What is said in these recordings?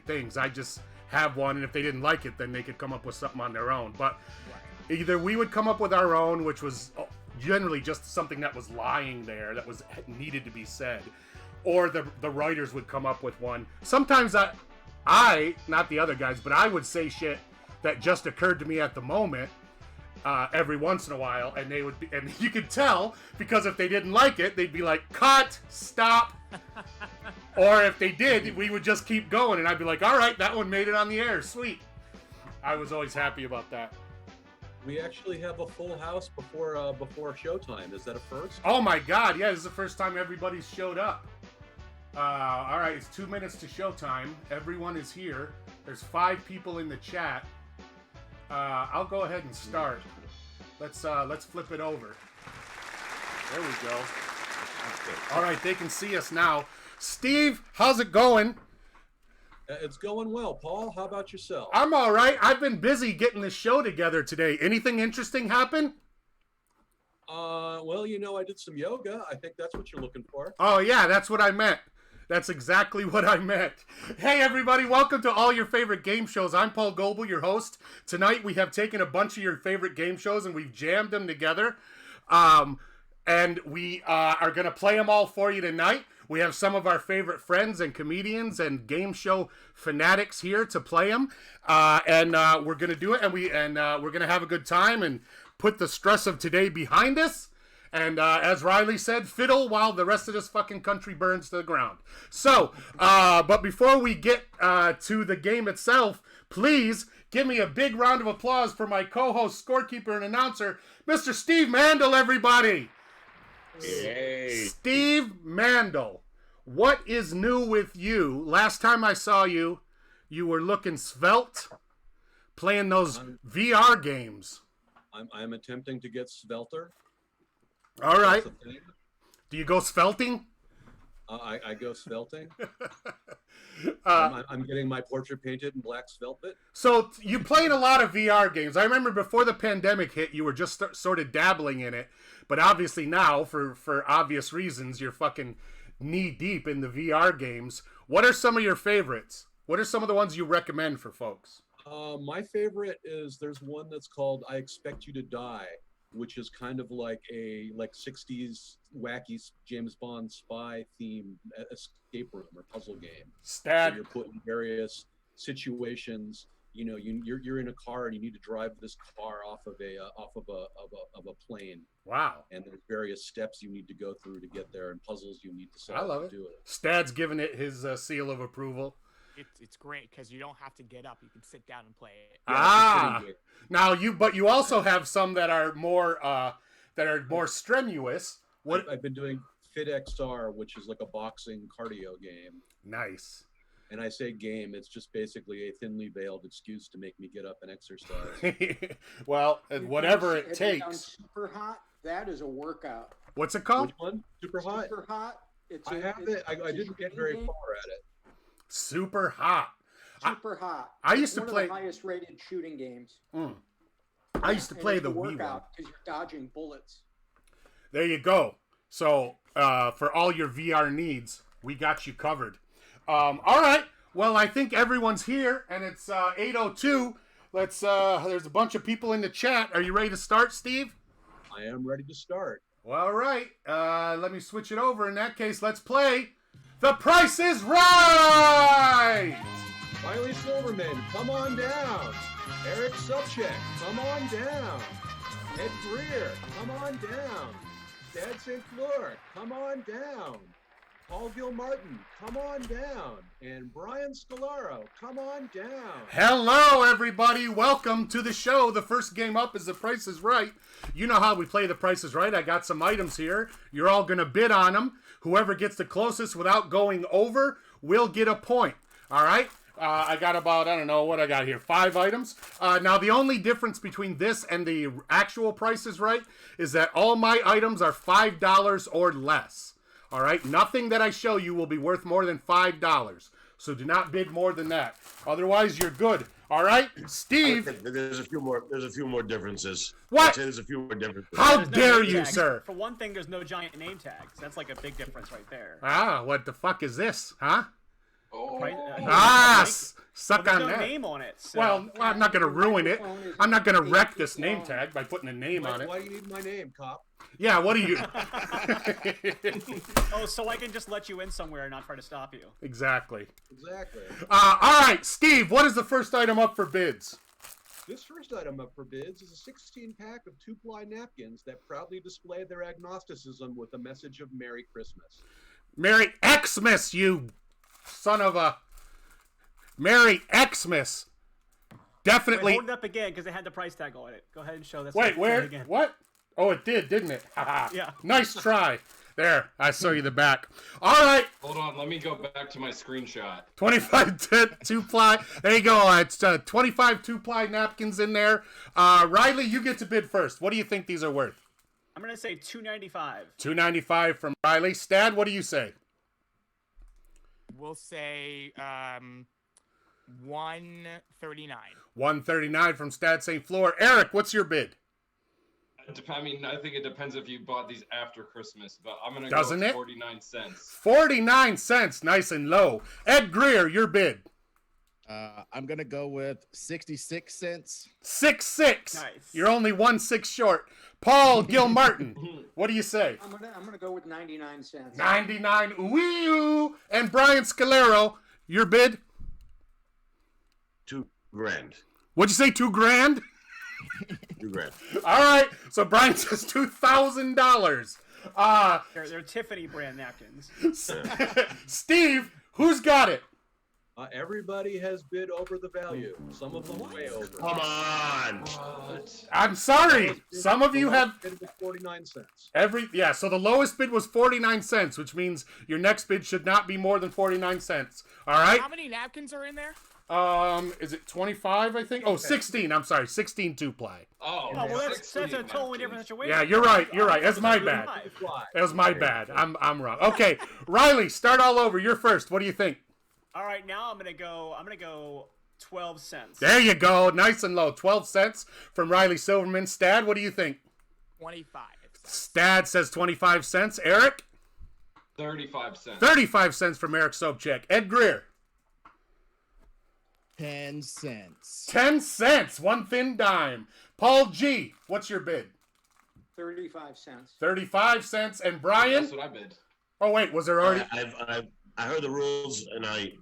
things. I just have one, and if they didn't like it, then they could come up with something on their own. But either we would come up with our own, which was generally just something that was lying there that was needed to be said, or the writers would come up with one. Sometimes I not the other guys, but I would say shit that just occurred to me at the moment. Every once in a while, and they would be, and you could tell, because if they didn't like it, they'd be like, cut, stop. Or if they did, we would just keep going, and I'd be like, all right, that one made it on the air, sweet. I was always happy about that. We actually have a full house before showtime. Is that a first? Oh my god, yeah, this is the first time everybody's showed up. All right, it's 2 minutes to showtime. Everyone is here. There's 5 people in the chat. I'll go ahead and start. Let's flip it over. There we go. All right, they can see us now. Steve, how's it going? It's going well. Paul, how about yourself? I'm all right. I've been busy getting this show together today. Anything interesting happen? Well, I did some yoga. I think that's what you're looking for. Oh, yeah, that's what I meant. That's exactly what I meant. Hey, everybody, welcome to All Your Favorite Game Shows. I'm Paul Goebel, your host. Tonight, we have taken a bunch of your favorite game shows, and we've jammed them together. And we are going to play them all for you tonight. We have some of our favorite friends and comedians and game show fanatics here to play them. And we're going to do it, and we're going to have a good time and put the stress of today behind us. And as Riley said, fiddle while the rest of this fucking country burns to the ground. So, but before we get to the game itself, please give me a big round of applause for my co-host, scorekeeper, and announcer, Mr. Steve Mandel, everybody. Yay. Steve Mandel, what is new with you? Last time I saw you, you were looking svelte, playing those VR games. I'm attempting to get svelter. All right. Do you go svelting? I go svelting. I'm getting my portrait painted in black svelvet. So you played a lot of VR games. I remember before the pandemic hit, you were just sort of dabbling in it. But obviously now, for obvious reasons, you're fucking knee deep in the VR games. What are some of your favorites? What are some of the ones you recommend for folks? My favorite is there's one that's called I Expect You to Die, which is kind of like a 60s wacky James Bond spy themed escape room or puzzle game. Stat. So you're put in various situations. You're in a car and you need to drive this car off of a plane. Wow. And there's various steps you need to go through to get there and puzzles you need to solve. I love it. To do it. Stad's giving it his seal of approval. It's great because you don't have to get up; you can sit down and play it. Yeah, now you also have some that are more strenuous. What I've been doing FitXR, which is like a boxing cardio game. Nice. And I say game; it's just basically a thinly veiled excuse to make me get up and exercise. Well, whatever it takes. Super hot. That is a workout. What's it called? Which one? Super hot. Super hot. I have it. I didn't get very far at it. Super hot. Super hot. I used to play one of the highest rated shooting games. I used to play the Wii one because you're dodging bullets. There you go. So for all your VR needs, we got you covered. All right. Well, I think everyone's here, and it's 8:02. Let's. There's a bunch of people in the chat. Are you ready to start, Steve? I am ready to start. Well, all right. Let me switch it over. In that case, let's play The Price is Right! Riley Silverman, come on down. Eric Subcheck, come on down. Ed Greer, come on down. Dad St. Fleur, come on down. Paul Gilmartin, come on down. And Brian Scalaro, come on down. Hello, everybody. Welcome to the show. The first game up is The Price is Right. You know how we play The Price is Right. I got some items here. You're all going to bid on them. Whoever gets the closest without going over will get a point. All right? I got about, I don't know what I got here, 5 items. Now, the only difference between this and the actual Price is Right is that all my items are $5 or less. All right? Nothing that I show you will be worth more than $5. So do not bid more than that. Otherwise, you're good. All right? Steve. There's a few more differences. What? I'd say there's a few more differences. How There's no dare name you, tags. sir? For one thing, there's no giant name tags. That's like a big difference right there. Ah, what the fuck is this? Huh? Oh. Suck There's on no that. name on it. So. Well, I'm not going to ruin it. Microphone is I'm not going to 8 wreck feet this name long. tag by putting a name on it. Why do you need my name, cop? Yeah, what do you... Oh, so I can just let you in somewhere and not try to stop you. Exactly. Exactly. All right, Steve, what is the first item up for bids? This first item up for bids is a 16-pack of two-ply napkins that proudly display their agnosticism with a message of Merry Christmas. Merry Xmas, you son of a... Merry Xmas. Wait, Definitely... hold it up again because it had the price tag on it. Go ahead and show this. Wait, Show it where? Again. What? Oh, it did, didn't it? Haha. Yeah. Nice try. There, I saw you the back. All right, Hold on, let me go back to my screenshot. 25 two-ply. There you go. It's 25 two-ply napkins in there. Riley, you get to bid first. What do you think these are worth? I'm gonna say $2.95. $2.95 from Riley. Stad, what do you say? We'll say $139. $139 from Stad St. Fleur. Eric, what's your bid? I mean, I think it depends if you bought these after Christmas, but I'm gonna Doesn't go with it? 49 cents. 49 cents, nice and low. Ed Greer, your bid. I'm gonna go with 66 cents. 6.6. Nice. You're only 1.6 short. Paul Gilmartin, what do you say? I'm gonna go with 99 cents. 99. Ooh. And Brian Scalero, your bid? $2 grand. What'd you say, $2,000? $2 grand. All right, so Brian says $2,000. They're Tiffany brand napkins. Steve, who's got it? Everybody has bid over the value. Some of them way over. Come on. I'm sorry. Some of you have Bid was 49 cents. so the lowest bid was 49 cents, which means your next bid should not be more than 49 cents. All right? How many napkins are in there? Is it 25, I think? Oh, 16. I'm sorry. 16 two-ply. Oh, Oh, well, that's 16 a totally different napkins. situation. Yeah, you're right. You're right. That's my bad. Fly. That was my bad. I'm wrong. Okay, Riley, start all over. You're first. What do you think? All right, now I'm gonna go 12 cents. There you go. Nice and low. 12 cents from Riley Silverman. Stad, what do you think? 25. Stad says 25 cents. Eric? 35 cents. 35 cents from Eric Sobchak. Ed Greer? 10 cents. 10 cents. One thin dime. Paul G, what's your bid? 35 cents. 35 cents. And Brian? That's what I bid. Oh, wait. Was there already... I heard the rules and I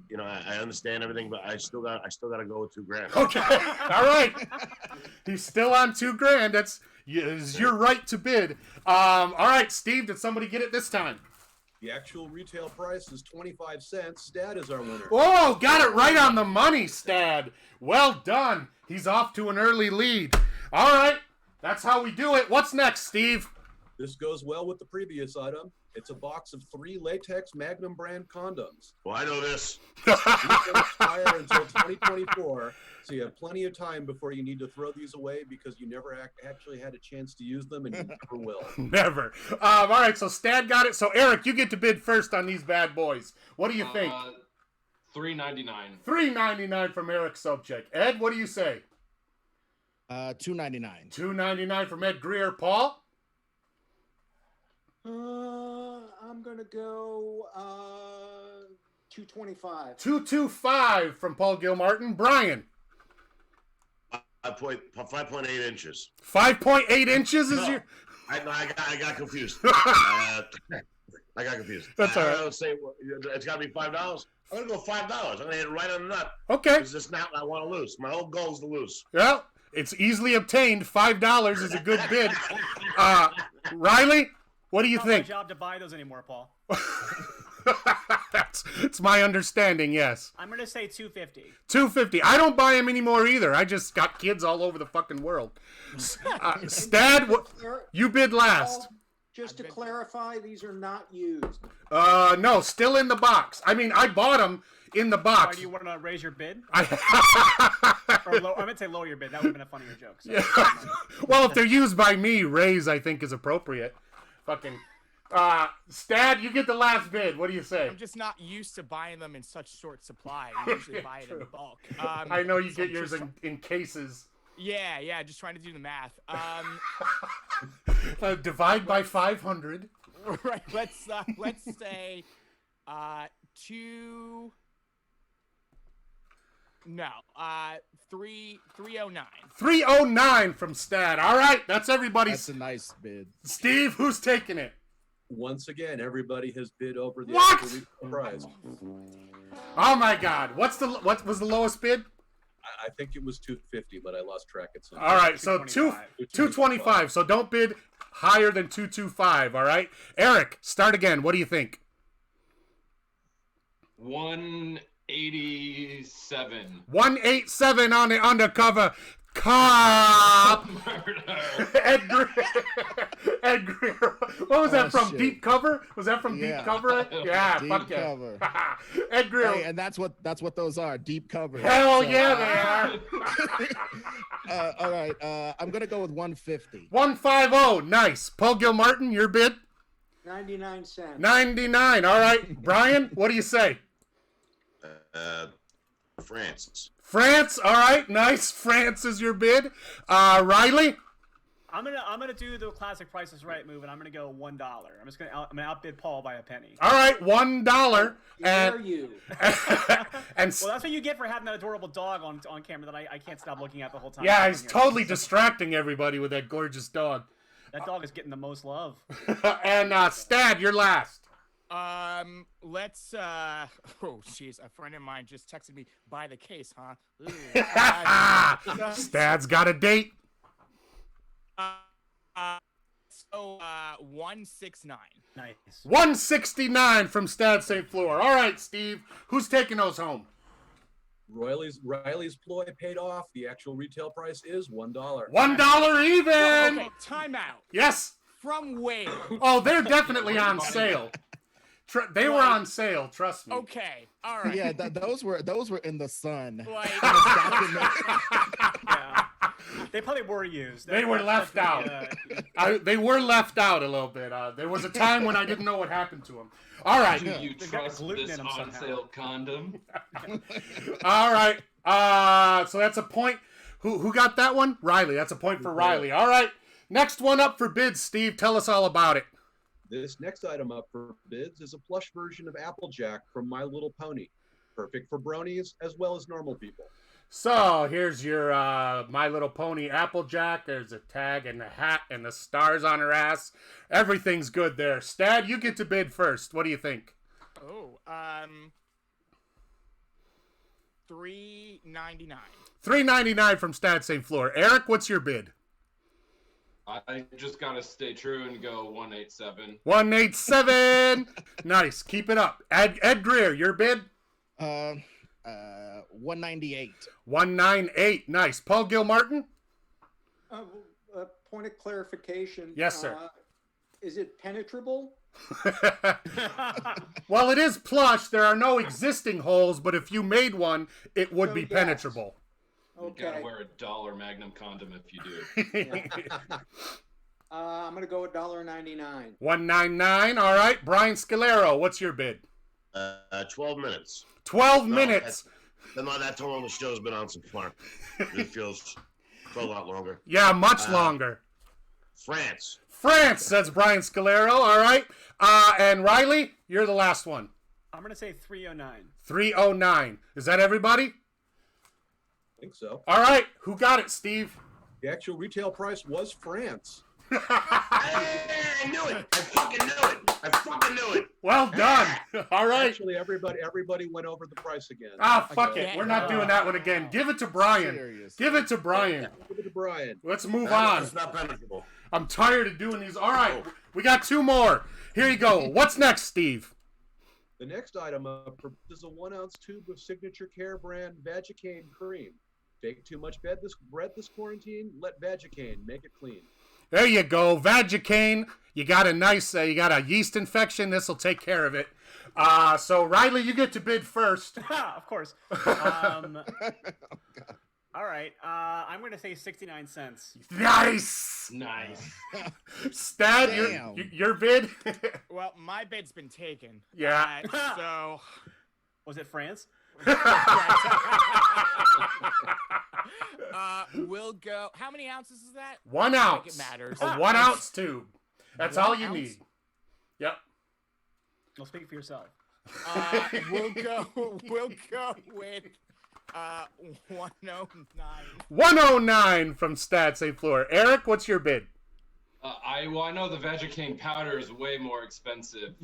understand everything, but I still got to go with $2 grand. Okay. All right. He's still on $2,000. That's your right to bid. All right, Steve, did somebody get it this time? The actual retail price is 25 cents. Stad is our winner. Oh, got it right on the money, Stad. Well done. He's off to an early lead. All right. That's how we do it. What's next, Steve? This goes well with the previous item. It's a box of 3 latex Magnum brand condoms. Well, I know this. These don't expire until 2024, so you have plenty of time before you need to throw these away because you never actually had a chance to use them and you never will. Never. All right, so Stad got it. So, Eric, you get to bid first on these bad boys. What do you think? $3.99. $3.99 from Eric Sobchak. Ed, what do you say? $2.99. $2.99 from Ed Greer. Paul? I'm gonna go 225. $2.25 from Paul Gilmartin. Brian? 5.8 inches. 5.8 inches is No. your... I got confused. I got confused. That's all right. I would say it's got to be $5. I'm gonna go $5. I'm gonna hit it right on the nut. Okay. It's just not. I want to lose. My whole goal is to lose. Well, it's easily obtained. $5 is a good bid. Riley, what do you It's not my think? job to buy those anymore, Paul. It's my understanding, yes. I'm gonna say 250. $2.50. I don't buy them anymore either. I just got kids all over the fucking world. Stad, you bid last. Just to clarify, these are not used. No, still in the box. I mean, I bought them in the Why box. do you want to raise your bid? I I'm gonna say lower your bid. That would have been a funnier joke. So. Well, if they're used by me, raise I think is appropriate. Fucking Stad, you get the last bid. What do you say? I'm just not used to buying them in such short supply. I usually buy it in bulk. I know you so get I'm yours just- in cases. Yeah, just trying to do the math. Divide by 500. Right, let's say 2. No. 309. 309 from Stad. All right, that's everybody's. That's a nice bid. Steve, who's taking it? Once again, everybody has bid over the What? actual retail price. Oh my God, what was the lowest bid? I think it was 250, but I lost track at some. All right, so 225. So don't bid higher than 225. All right, Eric, start again. What do you think? 187. 187 on the undercover cop. Ed Greer. What was that from? Shit. Deep Cover? Was that from Deep Yeah. Cover? Yeah, Deep fuck yeah. cover. Ed Greer. Hey, and that's what those are. Deep cover. Hell So, yeah, they are. all right. I'm gonna go with 150. 150. Nice. Paul Gilmartin, your bid? 99 cents. 99. All right. Brian, what do you say? France. France. All right. Nice. France is your bid. Riley? I'm gonna do the classic Price is Right move, and I'm gonna go $1. I'm gonna outbid Paul by a penny. All right. $1. Dare you? And Well, that's what you get for having that adorable dog on camera that I can't stop looking at the whole time. yeah, he's totally distracting everybody with that gorgeous dog. That dog is getting the most love. And Stad, you're last. Let's oh jeez, a friend of mine just texted me, buy the case, huh? Ooh. Stad's got a date. So 169. Nice. 169 from Stad St. Fleur. All right, Steve, who's taking those home? Riley's ploy paid off. The actual retail price is $1. $1 even. Okay, timeout. Yes. From where? Oh, they're definitely on sale. They were on sale. Trust me. Okay, all right. Yeah, those were in the sun. Like, Yeah. They probably were used. They were left out. They were left out a little bit. There was a time when I didn't know what happened to them. All right. Do you They've got trust gluten this in 'em on somehow. sale condom? All right. So that's a point. Who got that one? Riley. That's a point for Riley. All right. Next one up for bids. Steve, tell us all about it. This next item up for bids is a plush version of Applejack from My Little Pony. Perfect for bronies as well as normal people. So here's your My Little Pony Applejack. There's a tag and the hat and the stars on her ass. Everything's good there. Stad, you get to bid first. What do you think? oh, 399. $3.99 from Stad St. Fleur. Eric, what's your bid? I just gotta stay true and go 187. 187. Nice. Keep it up. Ed Greer, your bid? 198. 198. Nice. Paul Gilmartin? A point of clarification. Yes, sir. Is it penetrable? Well, it is plush. There are no existing holes, but if you made one, it would So, be yes. penetrable. You gotta Okay. wear a $1 Magnum condom if you do. I'm gonna go with $1.99. 199. All right. Brian Scalero, what's your bid? 12 minutes. 12 No, minutes. That time the show's been on so far. It feels a lot longer. Yeah, much longer. France. France, says Brian Scalero. All right. And Riley, you're the last one. I'm gonna say 309. 309. Is that everybody? I think so. All right. Who got it, Steve? The actual retail price was France. Hey, I knew it. I fucking knew it. Well done. All right. Actually, everybody went over the price again. Fuck it. We're not doing that one again. Give it to Brian. Serious. Give it to Brian. Give it to Brian. Let's move on. It's not penetrable. I'm tired of doing these. All right. We got two more. Here you go. What's next, Steve? The next item up is a 1-ounce tube of Signature Care brand Vagicane cream. Take too much bread this quarantine? Let Vagicane make it clean. There you go. Vagicane. You got a nice, you got a yeast infection. This will take care of it. So, Riley, you get to bid first. Of course. All right. I'm gonna say 69 cents. Nice. Nice. Stad, Damn. your bid? Well, my bid's been taken. Yeah. So Was it France? we'll go. How many ounces is that? 1 I don't ounce. think it matters. A 1 ounce tube. That's 1 all you ounce? need. Yep. Well, speak for yourself. We'll go with 109. 109 from Stat St. Fleur. Eric, what's your bid? I know the Vagicane powder is way more expensive.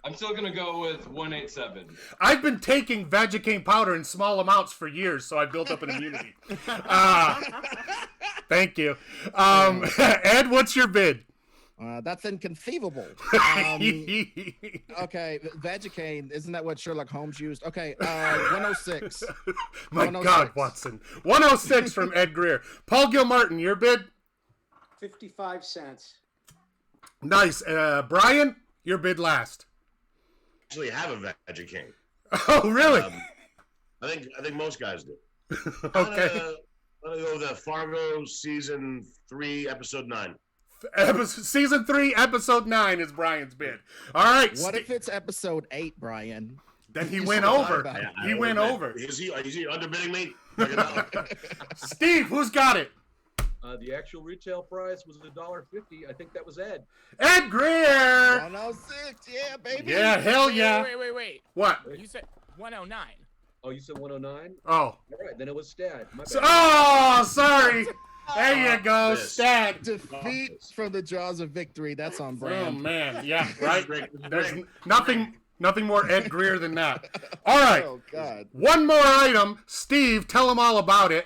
I'm still gonna go with 187. I've been taking Vagicane powder in small amounts for years, so I built up an immunity. Thank you. Ed, what's your bid? That's inconceivable. Okay, Vagicane, isn't that what Sherlock Holmes used? Okay, 106. My 106. God, Watson. 106 from Ed Greer. Paul Gilmartin, your bid? 55 cents. Nice. Brian, your bid last. Actually, have a Vagicane. Oh, really? I think most guys do. Okay. I'm gonna go with Fargo season 3, episode 9. Season 3, episode 9 is Brian's bid. All right. What if it's episode 8, Brian? Then he You went forgot over. about it. He went over. Is he underbidding me? Like a dollar. Steve, who's got it? The actual retail price was $1.50. I think that was Ed. Ed Greer. 106, yeah, baby. Yeah, hell yeah. Wait. What? You said 109. Oh, you said 109? Oh. All right, then it was Stad. My So, bad. oh, sorry. There you go, This. Stat. Defeat from the jaws of victory. That's on Oh brand. man, yeah, right. Great. There's nothing more Ed Greer than that. All right, Oh, God. one more item. Steve, tell them all about it.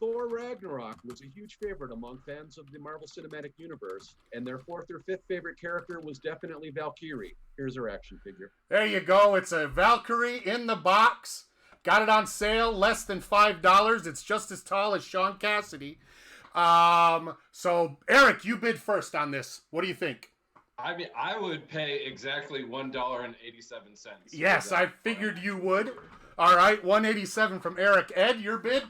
Thor Ragnarok was a huge favorite among fans of the Marvel Cinematic Universe, and their 4th or 5th favorite character was definitely Valkyrie. Here's her action figure. There you go. It's a Valkyrie in the box. Got it on sale, less than $5. It's just as tall as Sean Cassidy. So Eric, you bid first on this. What do you think? I mean, I would pay exactly $1.87. Yes, I figured you would. All right, 187 from Eric. Ed, your bid?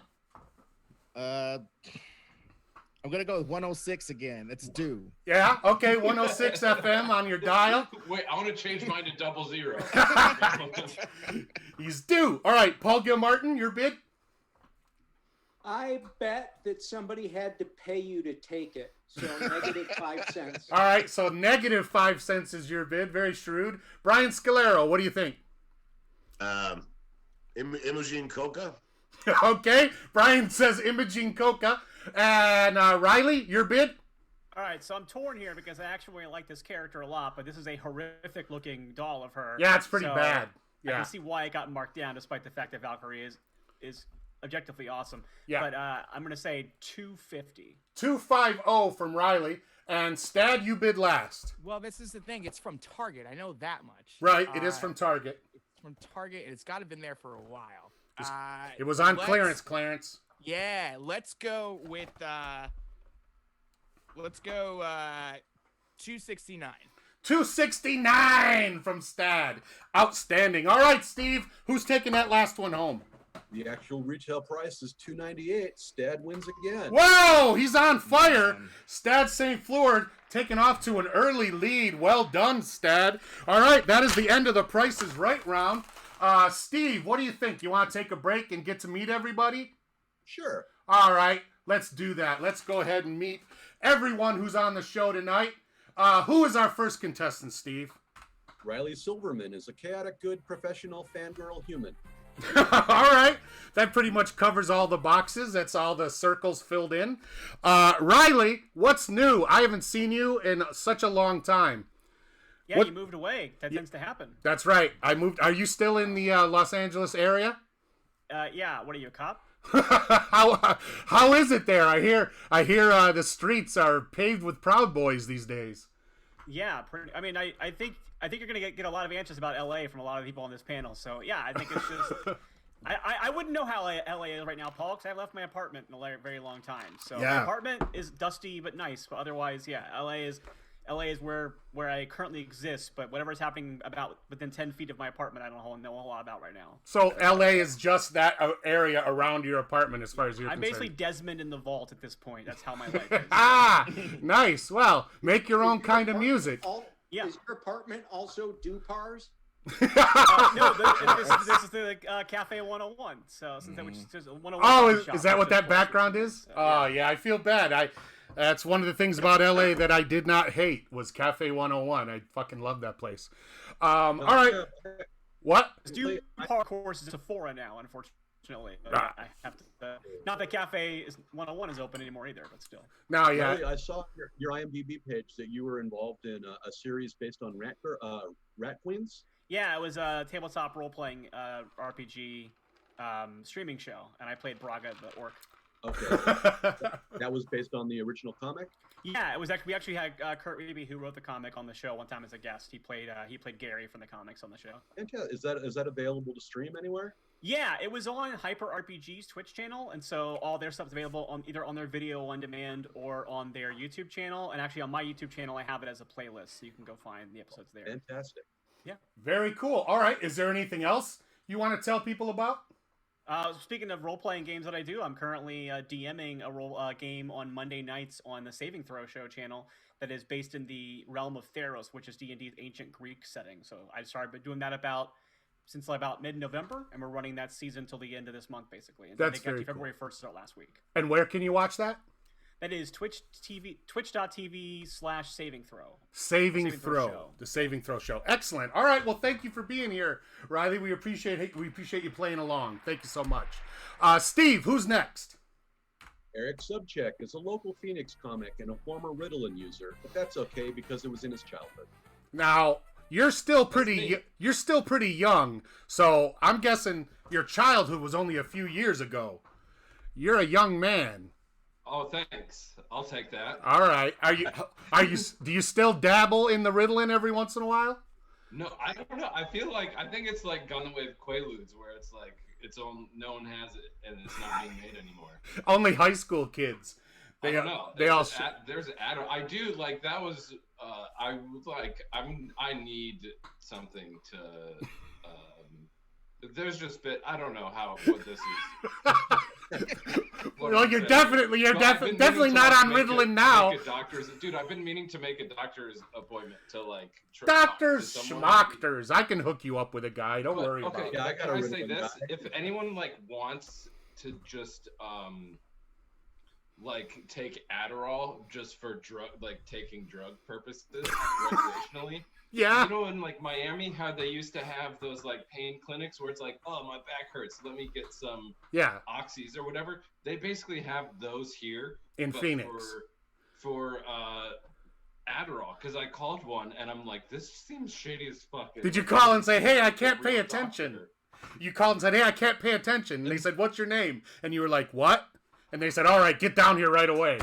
I'm gonna go with 106 again. It's due. Yeah, okay, 106 FM on your dial. Wait, I want to change mine to 00. He's due. All right, Paul Gilmartin, your bid? I bet that somebody had to pay you to take it. So negative 5 cents. All right, so negative 5 cents is your bid. Very shrewd. Brian Scalero, what do you think? Imogene Coca. Okay, Brian says Imogene Coca. And Riley, your bid? All right, so I'm torn here because I actually like this character a lot, but this is a horrific looking doll of her. Yeah, it's pretty So bad. I Yeah. can see why it got marked down, despite the fact that Valkyrie is objectively awesome. Yeah. But I'm gonna say 250. 250 from Riley. And Stad, you bid last. Well, this is the thing. It's from Target. I know that much. Right, it is from Target. It's from Target, and it's got to have been there for a while. It was on let's- clearance. Yeah, let's go with 269. 269 from Stad. Outstanding. All right, Steve, who's taking that last one home? The actual retail price is $2.98. Stad wins again. Whoa, he's on fire. Stad St. Fleur taking off to an early lead. Well done, Stad. All right, that is the end of the Price is Right round. Steve, what do you think? You want to take a break and get to meet everybody? Sure. All right, let's do that. Let's go ahead and meet everyone who's on the show tonight. Who is our first contestant, Steve? Riley Silverman is a chaotic good professional fangirl human. All right, that pretty much covers all the boxes. That's all the circles filled in. Riley, what's new? I haven't seen you in such a long time. Yeah, What- you moved away. That tends to happen. That's right. I moved. Are you still in the Los Angeles area? Yeah. What are you, a cop? how is it there? I hear the streets are paved with Proud Boys these days. Yeah. I mean, I think you're gonna get a lot of answers about LA from a lot of people on this panel. So yeah, I think it's just. I wouldn't know how LA is right now, Paul, because I left my apartment in a very long time. So Yeah. my apartment is dusty but nice. But otherwise, yeah, LA is where I currently exist. But whatever's happening about within 10 feet of my apartment, I don't know a whole lot about right now. So LA is just that area around your apartment, as far as you're I'm concerned. basically Desmond in the vault at this point. That's how my life is. Ah, nice. Well, make your own kind of music. Yeah. Is your apartment also Dupars? No, this is the Cafe 101. So since which is just a 101. Oh, shop, is that what which that background is? So, Oh, yeah, I feel bad. That's one of the things about LA that I did not hate was Cafe 101. I fucking love that place. All right. What? Stu Park course is Sephora now, unfortunately. Ah. I have to. Not that Cafe is 101 is open anymore either, but still. No, yeah. Charlie, I saw your IMDb page that you were involved in a series based on Rat Queens. Yeah, it was a tabletop role-playing RPG streaming show, and I played Braga the orc. Okay, that was based on the original comic. Yeah, it was actually we actually had Kurt Reeby, who wrote the comic, on the show one time as a guest. He played Gary from the comics on the show. Fantastic. Is that available to stream anywhere? Yeah, it was on Hyper RPG's Twitch channel, and so all their stuff's available on either on their video on demand or on their YouTube channel. And actually, on my YouTube channel, I have it as a playlist, so you can go find the episodes there. Fantastic. Yeah. Very cool. All right. Is there anything else you want to tell people about? Speaking of role-playing games that I do, I'm currently DMing a role game on Monday nights on the Saving Throw Show channel that is based in the realm of Theros, which is D&D's ancient Greek setting. So I started doing that since about mid-November, and we're running that season till the end of this month, basically. And That's I think actually very February 1st start last week. And where can you watch that? That is twitch.tv/Saving Throw. Saving Throw, Show. the Saving Throw Show. Excellent. All right. Well, thank you for being here, Riley. We appreciate you playing along. Thank you so much. Steve, who's next? Eric Subcheck is a local Phoenix comic and a former Ritalin user, but that's okay because it was in his childhood. Now, you're still pretty young, so I'm guessing your childhood was only a few years ago. You're a young man. Oh, thanks. I'll take that. All right. Do you still dabble in the Ritalin every once in a while? No, I don't know. I think it's like Gone with Quaaludes, where it's like no one has it and it's not being made anymore. Only high school kids. I don't know. There's I do like that was I was like I need something to there's just I don't know what this is. Well, you're definitely not on Ritalin now. Dude, I've been meaning to make a doctor's appointment to like Doctors schmockers. I can hook you up with a guy. Don't worry about it. Yeah, I can I say this? If anyone like wants to just like take Adderall just for taking drug purposes recreationally. Yeah. You know, in like Miami, how they used to have those like pain clinics where it's like, oh, my back hurts, let me get some oxys or whatever. They basically have those here in Phoenix for Adderall. Because I called one and I'm like, this seems shady as fuck. Did you call and say, hey, I can't pay attention? You called and said, hey, I can't pay attention. And they said, what's your name? And you were like, what? And they said, all right, get down here right away.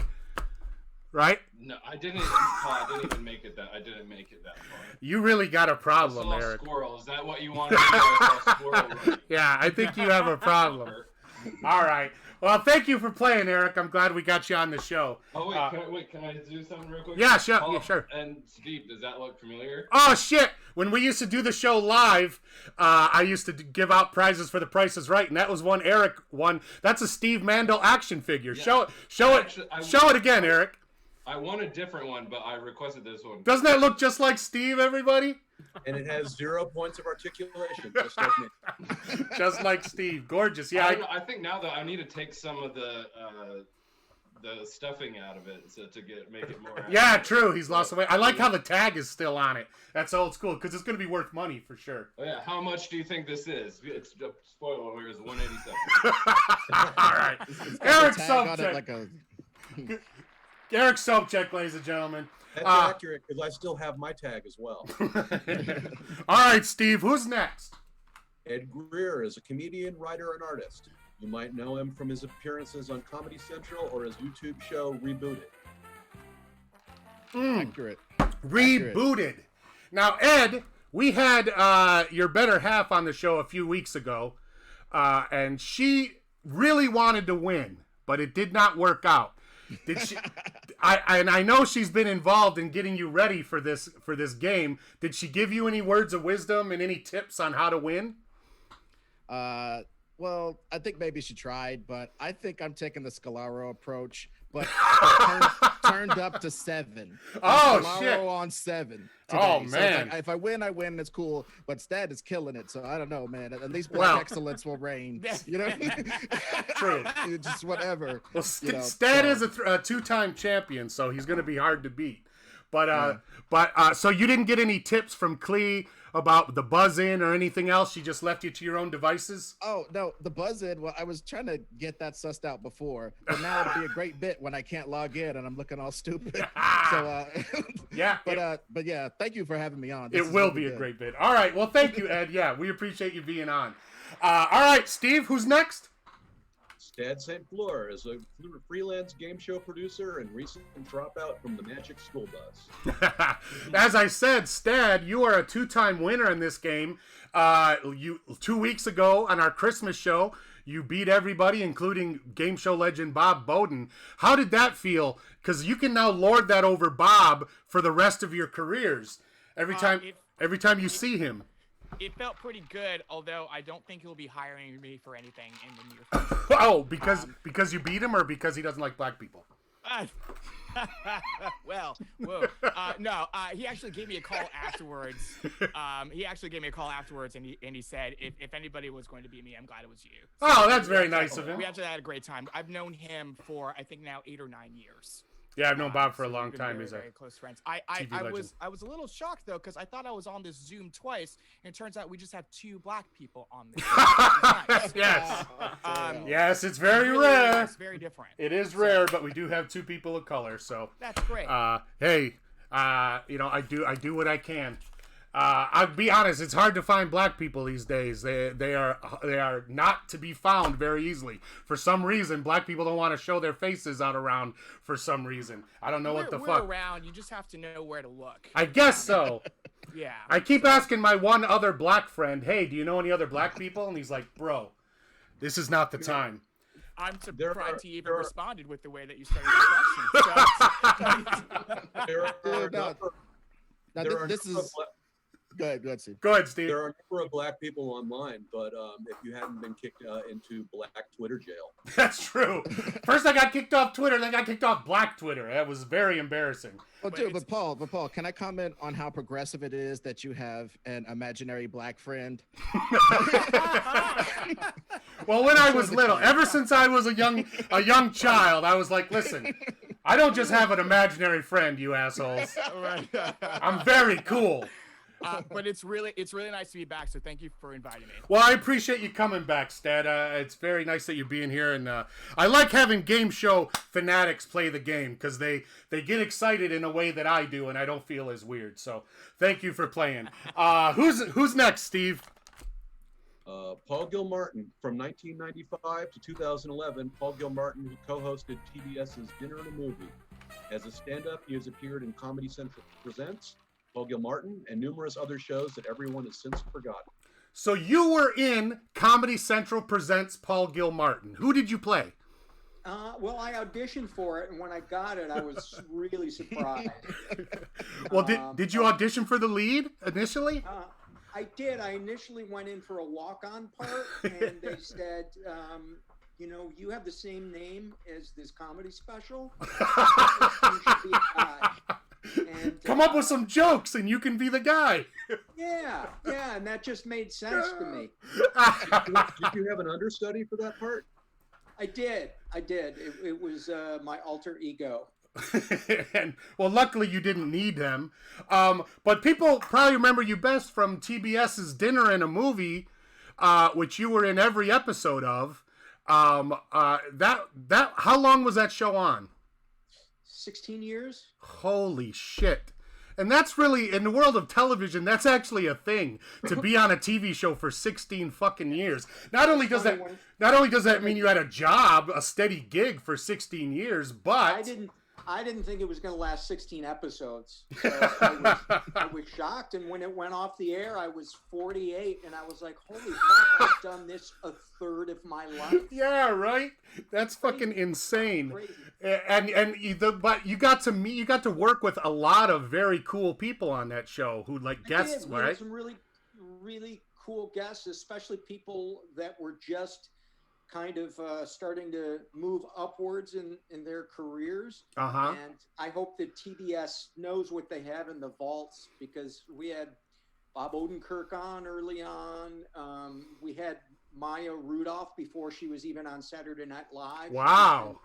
Right? No, I didn't even make it that. I didn't make it that far. You really got a problem, I saw Eric. Squirrel. Is that what you wanted? I saw squirrel running. Yeah, I think you have a problem. All right. Well, thank you for playing, Eric. I'm glad we got you on the show. Oh wait, can I do something real quick? Yeah, sure. Yeah, sure. And Steve, does that look familiar? Oh shit! When we used to do the show live, I used to give out prizes for The Price Is Right, and that was one Eric won. That's a Steve Mandel action figure. Yeah. Show it again, Eric. I want a different one, but I requested this one. Doesn't that look just like Steve, everybody? And it has 0 points of articulation, just like me. Just like Steve. Gorgeous. Yeah. I think now that I need to take some of the stuffing out of it to make it more. Yeah, true. He's lost the weight. I like how the tag is still on it. That's old school because it's going to be worth money for sure. Oh yeah. How much do you think this is? It's spoiler alert is $187. All right. Eric Sobchak. Eric Sobchak, ladies and gentlemen. That's accurate because I still have my tag as well. All right, Steve. Who's next? Ed Greer is a comedian, writer, and artist. You might know him from his appearances on Comedy Central or his YouTube show Rebooted. Accurate. Rebooted. Now, Ed, we had your better half on the show a few weeks ago, and she really wanted to win, but it did not work out. Did she? I know she's been involved in getting you ready for this game. Did she give you any words of wisdom and any tips on how to win? Well, I think maybe she tried, but I think I'm taking the Scalaro approach, but turned up to 7. Oh, Scalaro shit. on 7 today. Oh, So man. if I win, I win. It's cool. But Stad is killing it, so I don't know, man. At least black excellence will reign. You know? True. Just whatever. Well, you know, Stad so- is a 2-time champion, so he's going to be hard to beat. So you didn't get any tips from Clee about the buzz-in or anything else? She just left you to your own devices? Oh, no, the buzz-in, well, I was trying to get that sussed out before, but now it'll be a great bit when I can't log in and I'm looking all stupid. So, yeah. But yeah, thank you for having me on. It will be a great bit. All right, well, thank you, Ed. Yeah, we appreciate you being on. All right, Steve, who's next? Stad St. Fleur is a freelance game show producer and recent dropout from the Magic School Bus. As I said, Stad, you are a two-time winner in this game. 2 weeks ago on our Christmas show, you beat everybody, including game show legend Bob Bowden. How did that feel? Because you can now lord that over Bob for the rest of your careers. Every time you see him. It felt pretty good, although I don't think he'll be hiring me for anything in the near future. Oh, because you beat him, or because he doesn't like black people? Well, whoa. No, he actually gave me a call afterwards. And he said, if anybody was going to beat me, I'm glad it was you. So oh, that's very nice of him. We actually had a great time. I've known him for, I think now 8 or 9 years. Yeah, I've known Bob for a long time. Very, He's very close friends. I was a little shocked though, because I thought I was on this Zoom twice, and it turns out we just have 2 black people on this. Nice. Yes, yes, it's very rare. It's very different. It is rare, but we do have 2 people of color, so that's great. Hey, I do what I can. I'll be honest, it's hard to find black people these days. They are not to be found very easily. For some reason, black people don't want to show their faces out around for some reason. I don't know what the fuck. We're around, you just have to know where to look. I guess so. Yeah. I keep asking my one other black friend, hey, do you know any other black people? And he's like, bro, this is not the time. I'm surprised he even responded with the way that you started the question. Go ahead, Steve. Go ahead, Steve. There are a number of black people online, but if you haven't been kicked into black Twitter jail. That's true. First I got kicked off Twitter, then I got kicked off black Twitter. That was very embarrassing. Well, but Paul, can I comment on how progressive it is that you have an imaginary black friend? Well, when I was little, ever since I was a young child, I was like, listen, I don't just have an imaginary friend, you assholes. I'm very cool. But it's really nice to be back. So thank you for inviting me. Well, I appreciate you coming back, Stad. It's very nice that you're being here, and I like having game show fanatics play the game because they get excited in a way that I do, and I don't feel as weird. So thank you for playing. Who's next, Steve? Paul Gilmartin from 1995 to 2011. Paul Gilmartin, who co-hosted TBS's Dinner and a Movie. As a stand-up, he has appeared in Comedy Central Presents, Paul Gilmartin, and numerous other shows that everyone has since forgotten. So you were in Comedy Central Presents Paul Gilmartin. Who did you play? Well, I auditioned for it, and when I got it, I was really surprised. Well, did you audition for the lead initially? I did. I initially went in for a walk-on part, and they said, you have the same name as this comedy special. You should be a guy. And, come up with some jokes and you can be the guy. Yeah, and that just made sense to me. Did you have an understudy for that part? I did. It was my alter ego. And well, luckily you didn't need him. But people probably remember you best from TBS's Dinner and a Movie, which you were in every episode of. That how long was that show on? 16 years. Holy shit. And that's really, in the world of television, that's actually a thing, to be on a TV show for 16 fucking years. Not only does that mean you had a job, a steady gig for 16 years, but I didn't think it was going to last 16 episodes. So I was shocked, and when it went off the air, I was 48, and I was like, holy fuck, I've done this a third of my life. Yeah, right? That's fucking insane. But you got to work with a lot of very cool people on that show who guests, right? We had some really, really cool guests, especially people that were just kind of starting to move upwards in their careers. And I hope that TBS knows what they have in the vaults, because we had Bob Odenkirk on early on. We had Maya Rudolph before she was even on Saturday Night Live. Wow.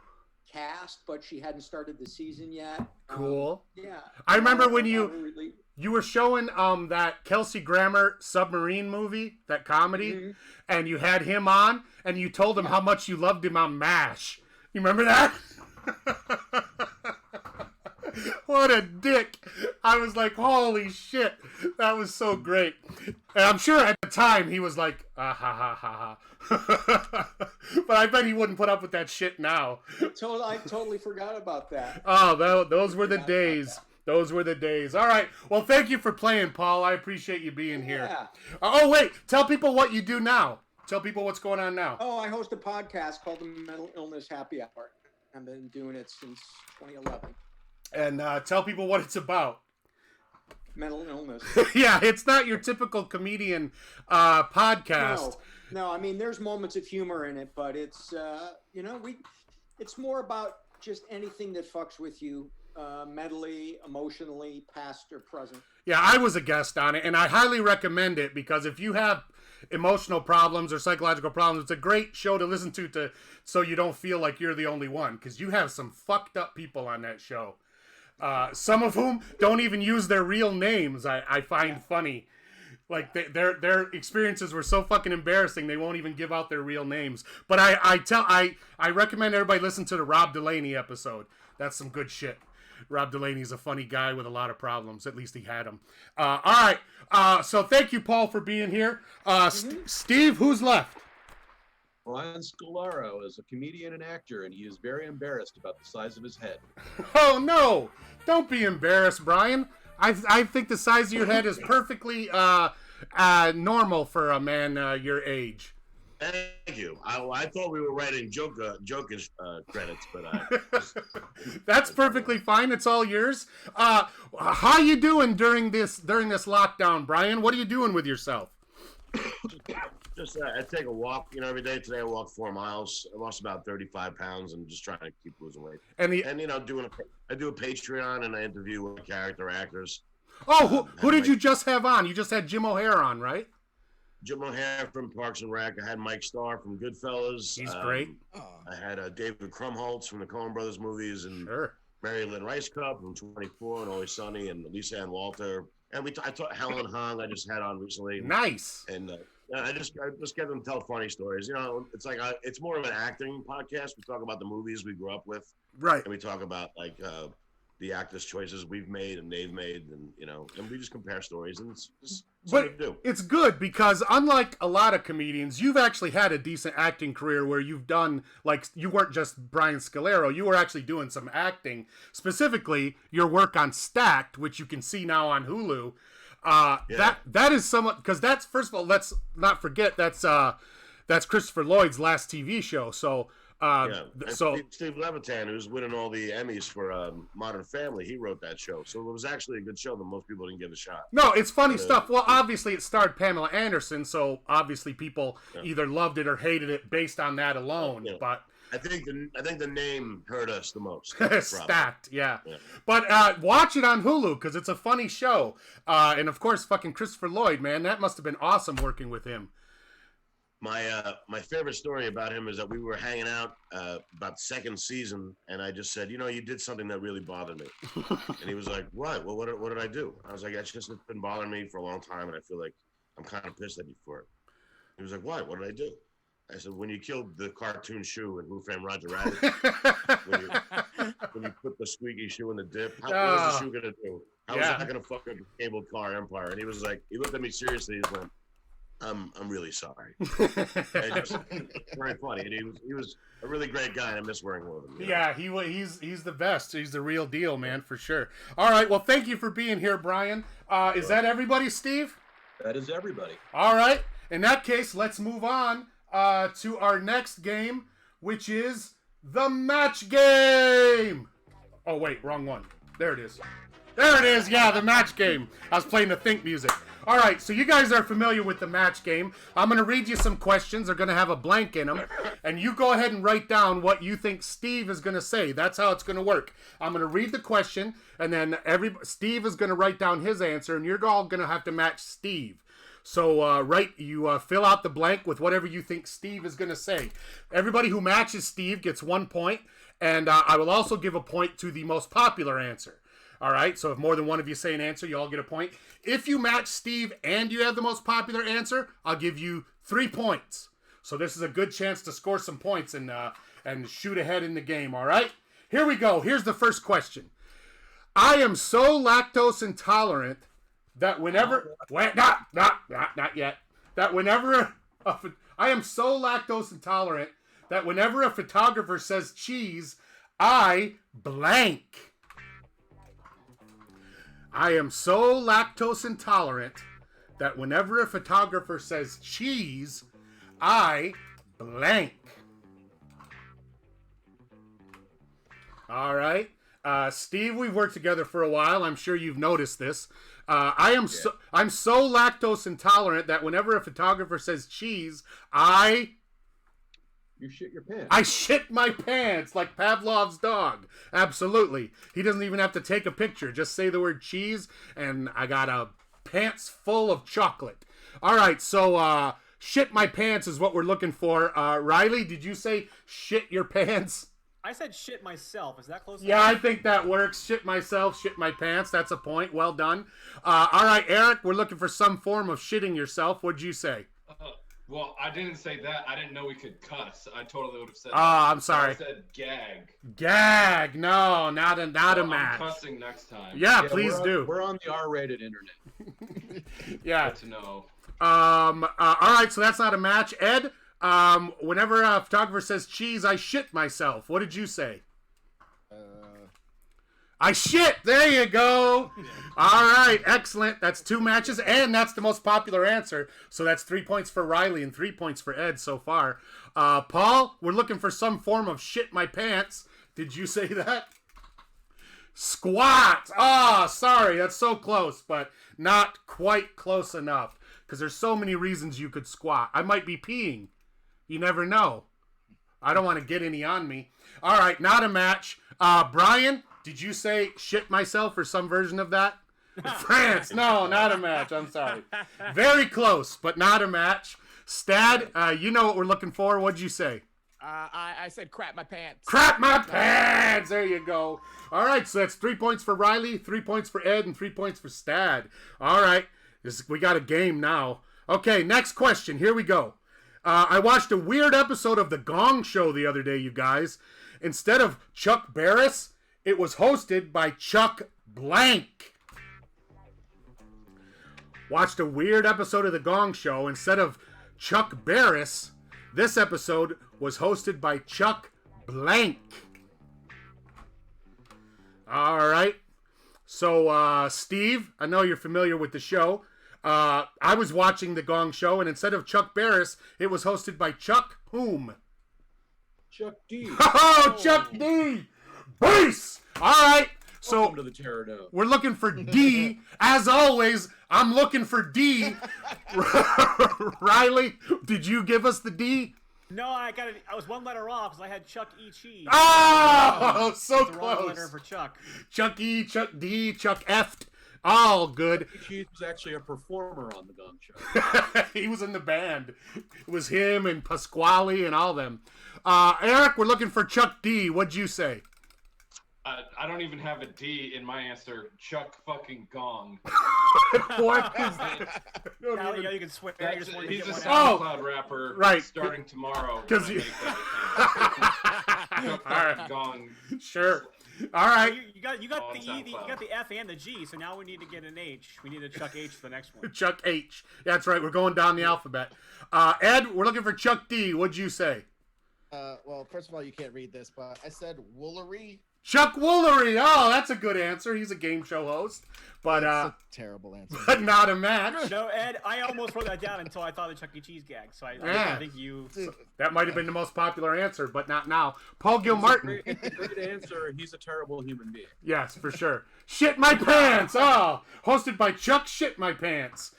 cast, but she hadn't started the season yet. Cool. Yeah. I remember when you were showing that Kelsey Grammer submarine movie, that comedy, and you had him on, and you told him how much you loved him on MASH. You remember that? What a dick. I was like, holy shit. That was so great. And I'm sure at the time he was like, ah, ha, ha, ha, ha. But I bet he wouldn't put up with that shit now. I totally forgot about that. Oh, those were the days. Those were the days. All right. Well, thank you for playing, Paul. I appreciate you being here. Oh, wait. Tell people what you do now. Tell people what's going on now. Oh, I host a podcast called the Mental Illness Happy Hour. I've been doing it since 2011. And tell people what it's about. Mental illness. Yeah, it's not your typical comedian podcast. No, I mean, there's moments of humor in it, but it's, it's more about just anything that fucks with you mentally, emotionally, past or present. Yeah, I was a guest on it, and I highly recommend it because if you have emotional problems or psychological problems, it's a great show to listen to so you don't feel like you're the only one, because you have some fucked up people on that show. Some of whom don't even use their real names. I find funny. Like their experiences were so fucking embarrassing they won't even give out their real names. But I recommend everybody listen to the Rob Delaney episode. That's some good shit. Rob Delaney's a funny guy with a lot of problems. At least he had them. All right. So thank you, Paul, for being here. Steve, who's left? Brian Scalaro is a comedian and actor, and he is very embarrassed about the size of his head. Oh, no. Don't be embarrassed, Brian. I think the size of your head is perfectly normal for a man your age. Thank you. I thought we were writing Jokic credits, but that's perfectly fine. It's all yours. How you doing during this lockdown, Brian? What are you doing with yourself? Just I take a walk, every day. Today I walked 4 miles. I lost about 35 pounds and just trying to keep losing weight. And I do a Patreon and I interview character actors. Oh, who did you just have on? You just had Jim O'Hare on, right? Jim O'Hare from Parks and Rec. I had Mike Starr from Goodfellas. He's great. I had David Krumholtz from the Coen Brothers movies and Mary Lynn Rice Cup from 24 and Always Sunny and Lisa Ann Walter. And I taught Helen Hong. I just had on recently. Nice. And I just get them to tell funny stories. It's like it's more of an acting podcast. We talk about the movies we grew up with, right? And we talk about like the actors' choices we've made and they've made, and and we just compare stories. And it's just something to do. It's good because unlike a lot of comedians, you've actually had a decent acting career where you've done you weren't just Brian Scalaro. You were actually doing some acting, specifically your work on Stacked, which you can see now on Hulu. That is somewhat, because that's, first of all, let's not forget that's Christopher Lloyd's last TV show. So Steve Levitan, who's winning all the Emmys for Modern Family, he wrote that show. So it was actually a good show that most people didn't give a shot. No, it's funny stuff. Well, obviously it starred Pamela Anderson, so obviously people either loved it or hated it based on that alone. But I think the name hurt us the most. Stacked, yeah. But watch it on Hulu because it's a funny show. And of course, fucking Christopher Lloyd, man, that must have been awesome working with him. My favorite story about him is that we were hanging out about the second season, and I just said, you did something that really bothered me. And he was like, what? Well, what did I do? I was like, it's been bothering me for a long time, and I feel like I'm kind of pissed at you for it. He was like, what? What did I do? I said, when you killed the cartoon shoe in Who Framed Roger Rabbit, when you put the squeaky shoe in the dip, what was the shoe going to do? How was that going to fuck up the cable car empire? And he was like, he looked at me seriously, he went, I'm really sorry. It's very funny. And he was a really great guy, and I miss working with him. Yeah, he's the best. He's the real deal, man, for sure. All right, well, thank you for being here, Brian. Is that everybody, Steve? That is everybody. All right. In that case, let's move on to our next game, which is the match game. Oh, wait, wrong one. There it is. There it is. Yeah, the match game. I was playing the Think music. All right, so you guys are familiar with the match game. I'm going to read you some questions. They're going to have a blank in them. And you go ahead and write down what you think Steve is going to say. That's how it's going to work. I'm going to read the question, and then Steve is going to write down his answer, and you're all going to have to match Steve. So you fill out the blank with whatever you think Steve is going to say. Everybody who matches Steve gets 1 point, and I will also give a point to the most popular answer. All right, so if more than one of you say an answer, you all get a point. If you match Steve and you have the most popular answer, I'll give you 3 points. So this is a good chance to score some points and shoot ahead in the game, all right? Here we go. Here's the first question. I am so lactose intolerant that whenever... Wait, not yet. That whenever... I am so lactose intolerant that whenever a photographer says cheese, I blank. I am so lactose intolerant that whenever a photographer says cheese, I blank. All right. Steve, we've worked together for a while. I'm sure you've noticed this. I'm so lactose intolerant that whenever a photographer says cheese, You shit your pants. I shit my pants like Pavlov's dog. Absolutely. He doesn't even have to take a picture. Just say the word cheese, and I got a pants full of chocolate. All right, so shit my pants is what we're looking for. Riley, did you say shit your pants? I said shit myself. Is that close enough? Yeah, I think that works. Shit myself, shit my pants. That's a point. Well done. All right, Eric, we're looking for some form of shitting yourself. What'd you say? Well, I didn't say that. I didn't know we could cuss. I totally would have said that. I'm sorry. I said gag. Gag. No, not a match. I'm cussing next time. Yeah, please do. We're on the R-rated internet. Yeah. Good to know. All right, so that's not a match. Ed, whenever a photographer says cheese, I shit myself. What did you say? I shit. There you go. All right, excellent. That's 2 matches, and that's the most popular answer. So that's 3 points for Riley and 3 points for Ed so far. Paul, we're looking for some form of shit my pants. Did you say that? Squat. Oh, sorry. That's so close, but not quite close enough because there's so many reasons you could squat. I might be peeing. You never know. I don't want to get any on me. All right, not a match. Brian, did you say shit myself or some version of that? France. No, not a match. I'm sorry. Very close, but not a match. Stad, you know what we're looking for. What'd you say? I said crap my pants. Crap my pants. There you go. All right, so that's 3 points for Riley, 3 points for Ed, and 3 points for Stad. All right, we got a game now. Okay, next question. Here we go. I watched a weird episode of The Gong Show the other day, you guys. Instead of Chuck Barris, it was hosted by Chuck Blank. Watched a weird episode of The Gong Show. Instead of Chuck Barris, this episode was hosted by Chuck Blank. All right. So, Steve, I know you're familiar with the show. I was watching The Gong Show, and instead of Chuck Barris, it was hosted by Chuck whom? Chuck D. Oh, Chuck D. Base. All right. So welcome to the Terror Dome. We're looking for D. As always, I'm looking for D. Riley, did you give us the D? No, I was one letter off because I had Chuck E. Cheese. Oh, so the close. Wrong letter for Chuck. Chuck E, Chuck D, Chuck F. All good. Cheese was actually a performer on the Gong Show. He was in the band. It was him and Pasquale and all them. Eric, we're looking for Chuck D. What'd you say? I don't even have a D in my answer. Chuck fucking Gong. What is that? You can swear. He's a SoundCloud rapper. Right. Starting tomorrow. Because you. Chuck fucking Gong. Sure. All right. You got the E, you got the F and the G. So now we need to get an H. We need a Chuck H for the next one. Chuck H. That's right. We're going down the alphabet. Ed, we're looking for Chuck D. What'd you say? Well, first of all, you can't read this, but I said Woolery. Chuck Woolery. Oh, that's a good answer. He's a game show host, but that's a terrible answer. But not a match. No, Ed, I almost wrote that down until I thought of Chuck E. Cheese gag. So I think you. That might have been the most popular answer, but not now. Paul Gilmartin. It's a great answer. He's a terrible human being. Yes, for sure. Shit my pants. Oh, hosted by Chuck Shit My Pants,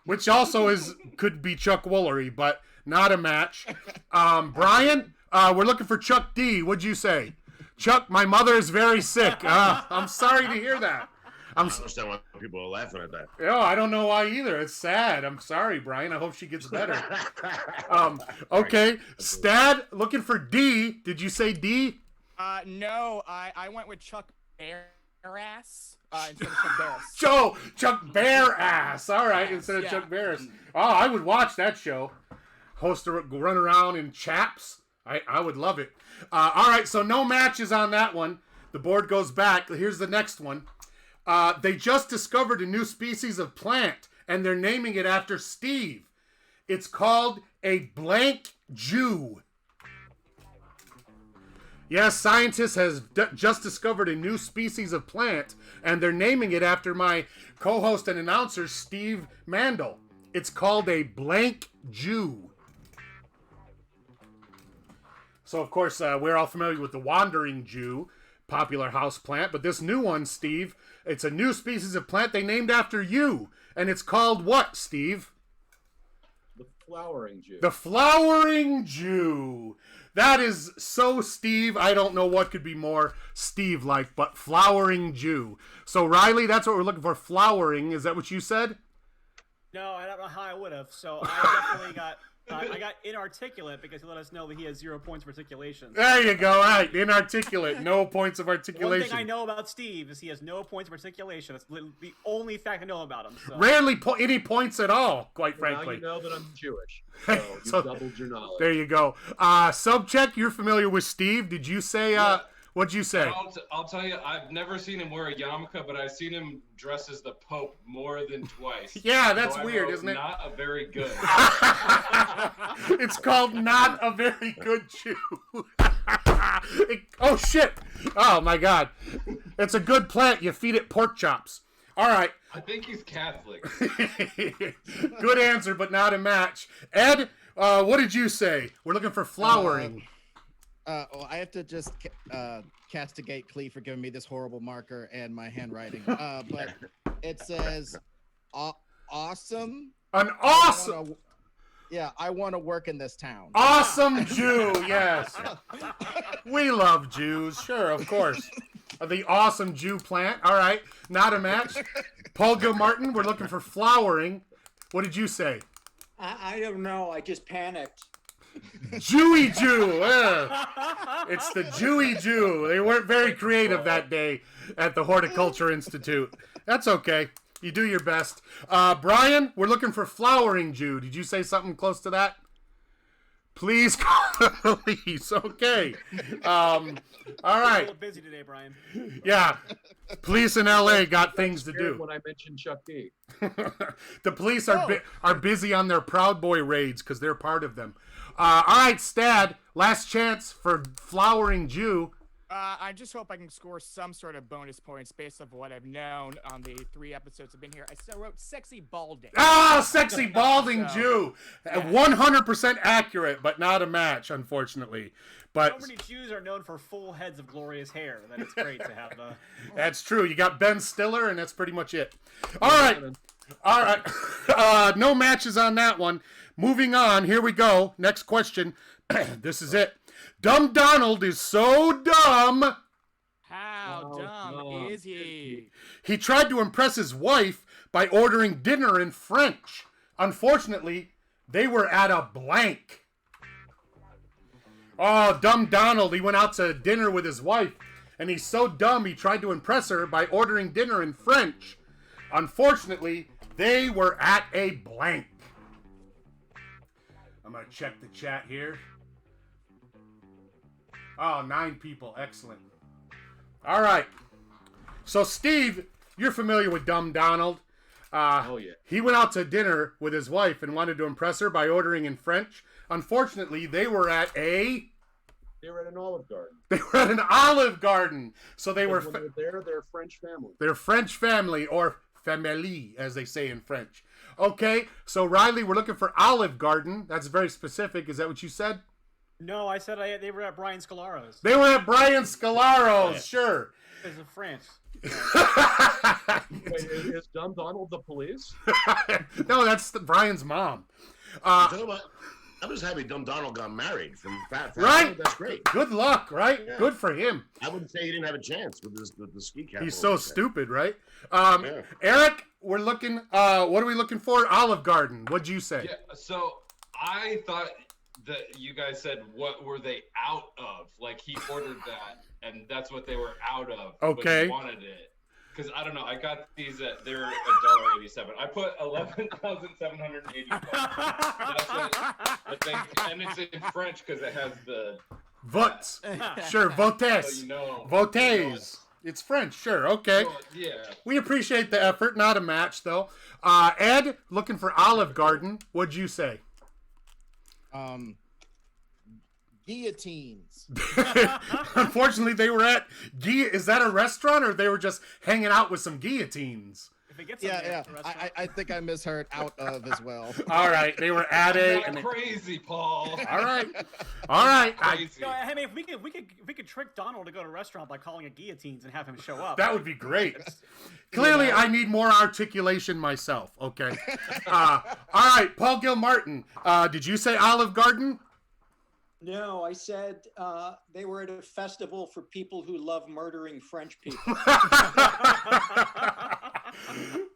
which also could be Chuck Woolery, but not a match. Brian. We're looking for Chuck D. What'd you say? Chuck, my mother is very sick. I'm sorry to hear that. I understand why people are laughing at that. No, I don't know why either. It's sad. I'm sorry, Brian. I hope she gets better. Okay, Stad, looking for D. Did you say D? No, I went with Chuck Barris instead of Chuck Barris. Chuck Barris. All right, instead of Chuck Barris. Oh, I would watch that show. Host a run around in chaps. I would love it. All right, so no matches on that one. The board goes back. Here's the next one. They just discovered a new species of plant, and they're naming it after Steve. It's called a blank Jew. Yes, scientists has just discovered a new species of plant, and they're naming it after my co-host and announcer, Steve Mandel. It's called a blank Jew. So, of course, we're all familiar with the wandering Jew, popular house plant, but this new one, Steve, it's a new species of plant they named after you, and it's called what, Steve? The flowering Jew. The flowering Jew. That is so Steve. I don't know what could be more Steve-like, but flowering Jew. So, Riley, that's what we're looking for, flowering. Is that what you said? No, I don't know how I would have. So I definitely got... I got inarticulate because he let us know that he has 0 points of articulation. There you go. All right, inarticulate. No points of articulation. One thing I know about Steve is he has no points of articulation. That's the only fact I know about him. So. Rarely any points at all, quite frankly. Now you know that I'm Jewish. So you doubled your knowledge. There you go. Subcheck, you're familiar with Steve. Did you say... Yeah. What'd you say? I'll tell you, I've never seen him wear a yarmulke, but I've seen him dress as the Pope more than twice. Yeah, that's weird, isn't it? Not a very good. It's called Not a Very Good Jew. Oh, shit. Oh, my God. It's a good plant. You feed it pork chops. All right. I think he's Catholic. Good answer, but not a match. Ed, what did you say? We're looking for flowering. Well, I have to just castigate Clee for giving me this horrible marker and my handwriting. But it says awesome. An awesome. I want to work in this town. Awesome Jew, yes. We love Jews, sure, of course. The awesome Jew plant. All right, not a match. Paul Gilmartin, we're looking for flowering. What did you say? I don't know. I just panicked. Jewy Jew. It's the Jewy Jew. They weren't very creative that day at the Horticulture Institute. That's okay. You do your best. Brian, we're looking for flowering Jew. Did you say something close to that? Please call the police. Okay. All right. A little busy today, Brian. Yeah. Police in LA got things to do. When I mentioned Chuck D. The police are busy on their Proud Boy raids because they're part of them. All right, Stad, last chance for flowering Jew. I just hope I can score some sort of bonus points based on what I've known on the 3 episodes I've been here. I still wrote sexy balding. Sexy balding Jew. 100% accurate, but not a match, unfortunately. But so many Jews are known for full heads of glorious hair that it's great to have. That's true. You got Ben Stiller, and that's pretty much it. All right. No matches on that one. Moving on. Here we go. Next question. This is it. Dumb Donald is so dumb. How dumb is he? He tried to impress his wife by ordering dinner in French. Unfortunately, they were at a blank. Oh, Dumb Donald. He went out to dinner with his wife, and he's so dumb he tried to impress her by ordering dinner in French. Unfortunately, they were at a blank. I'm going to check the chat here. Oh, 9 people. Excellent. All right. So, Steve, you're familiar with Dumb Donald. Oh, yeah. He went out to dinner with his wife and wanted to impress her by ordering in French. Unfortunately, they were at an Olive Garden. They were at an Olive Garden. So they were... When they're there, they're a French family. They're French family, or famille, as they say in French. Okay, so Riley, we're looking for Olive Garden. That's very specific. Is that what you said? No, I said they were at Brian Scalaro's. They were at Brian Scalaro's, sure. Because of France. Wait, is Dumb Donald the police? No, that's Brian's mom. I'm just happy Dumb Donald got married from Fat. Right? That's great. Good luck, right? Yeah. Good for him. I wouldn't say he didn't have a chance with the ski cap. He's so stupid, right? Eric, we're looking. What are we looking for? Olive Garden. What'd you say? Yeah. So I thought that you guys said what were they out of? Like he ordered that, and that's what they were out of. Okay. But he wanted it. Because I don't know, I got these at they're $1.87. I put 11,780. That's what I think, and it's in French because it has the votes. Sure, votes. So you know, votes. It's French, sure, okay. Well, yeah. We appreciate the effort. Not a match though. Ed, looking for Olive Garden. What'd you say? Guillotines. Unfortunately, they were at Is that a restaurant, or they were just hanging out with some guillotines? If it gets Yeah. I think I misheard out of as well. All right, they were at a. Not crazy, Paul. All right. Crazy. No, I mean, if we could trick Donald to go to a restaurant by calling it guillotines and have him show up. That would be great. Clearly, I need more articulation myself. Okay. All right, Paul Gilmartin. Did you say Olive Garden? No, I said they were at a festival for people who love murdering French people.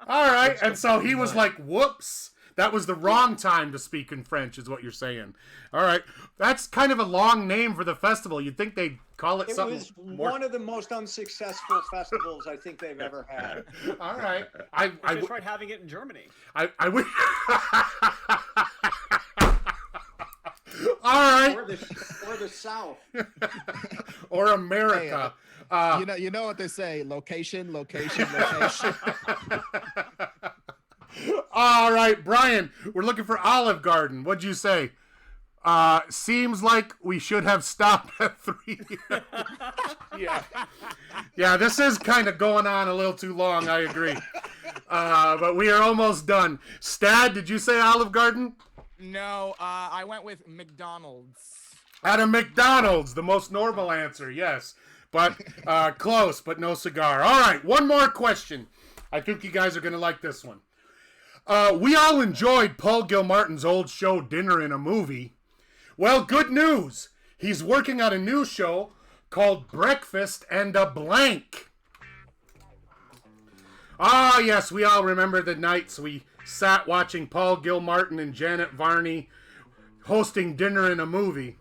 All right, and so he was like, whoops. That was the wrong time to speak in French, is what you're saying. All right. That's kind of a long name for the festival. You'd think they'd call it something. It was one of the most unsuccessful festivals I think they've ever had. All right. I tried having it in Germany. I would. All right. Or the South. Or America. Hey, you know what they say: location. All right, Brian. We're looking for Olive Garden. What'd you say? Seems like we should have stopped at 3. Yeah. This is kind of going on a little too long. I agree. But we are almost done. Stad, did you say Olive Garden? No, I went with McDonald's. At a McDonald's, the most normal answer, yes. But close, but no cigar. All right, one more question. I think you guys are going to like this one. We all enjoyed Paul Gilmartin's old show, Dinner in a Movie. Well, good news. He's working on a new show called Breakfast and a Blank. Ah, yes, we all remember the nights we sat watching Paul Gilmartin and Janet Varney hosting Dinner in a Movie.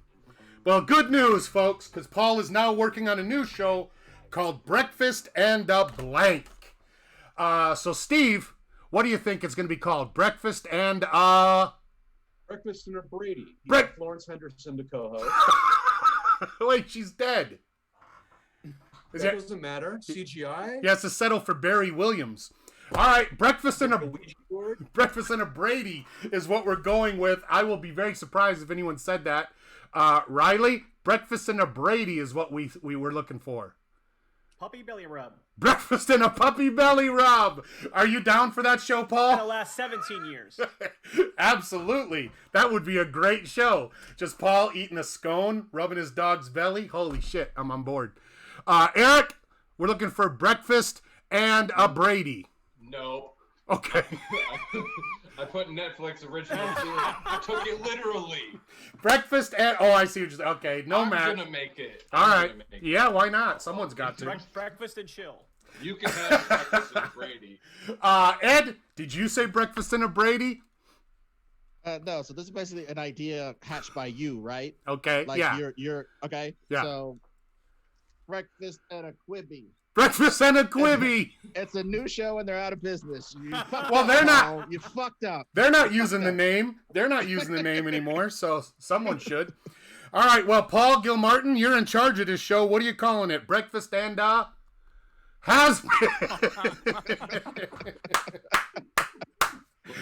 Well, good news, folks, because Paul is now working on a new show called Breakfast and a Blank. So, Steve, what do you think it's going to be called? Breakfast and a... Breakfast and a Brady. You got Florence Henderson to co-host. Wait, she's dead. That doesn't matter. CGI? He has to settle for Barry Williams. All right, Breakfast and a Brady is what we're going with. I will be very surprised if anyone said that. Riley, Breakfast and a Brady is what we were looking for. Puppy belly rub. Breakfast and a puppy belly rub. Are you down for that show, Paul? For the last 17 years. Absolutely. That would be a great show. Just Paul eating a scone, rubbing his dog's belly. Holy shit, I'm on board. Eric, we're looking for Breakfast and a Brady. No. Okay. I put Netflix original too. I took it literally. Breakfast and... Oh, I see what you're saying. Okay, no match. I'm gonna make it. All right. Yeah, why not? Someone's got to. Breakfast and chill. You can have Breakfast and Brady. Ed, did you say Breakfast and a Brady? No, so this is basically an idea hatched by you, right? Okay, like yeah. You're okay. Yeah. So, Breakfast and a Quibi. Breakfast and a Quibi. It's a new show and they're out of business. Well, they're not. You fucked up. They're not using the name. They're not using the name anymore, so someone should. All right, well, Paul Gilmartin, you're in charge of this show. What are you calling it? Breakfast and has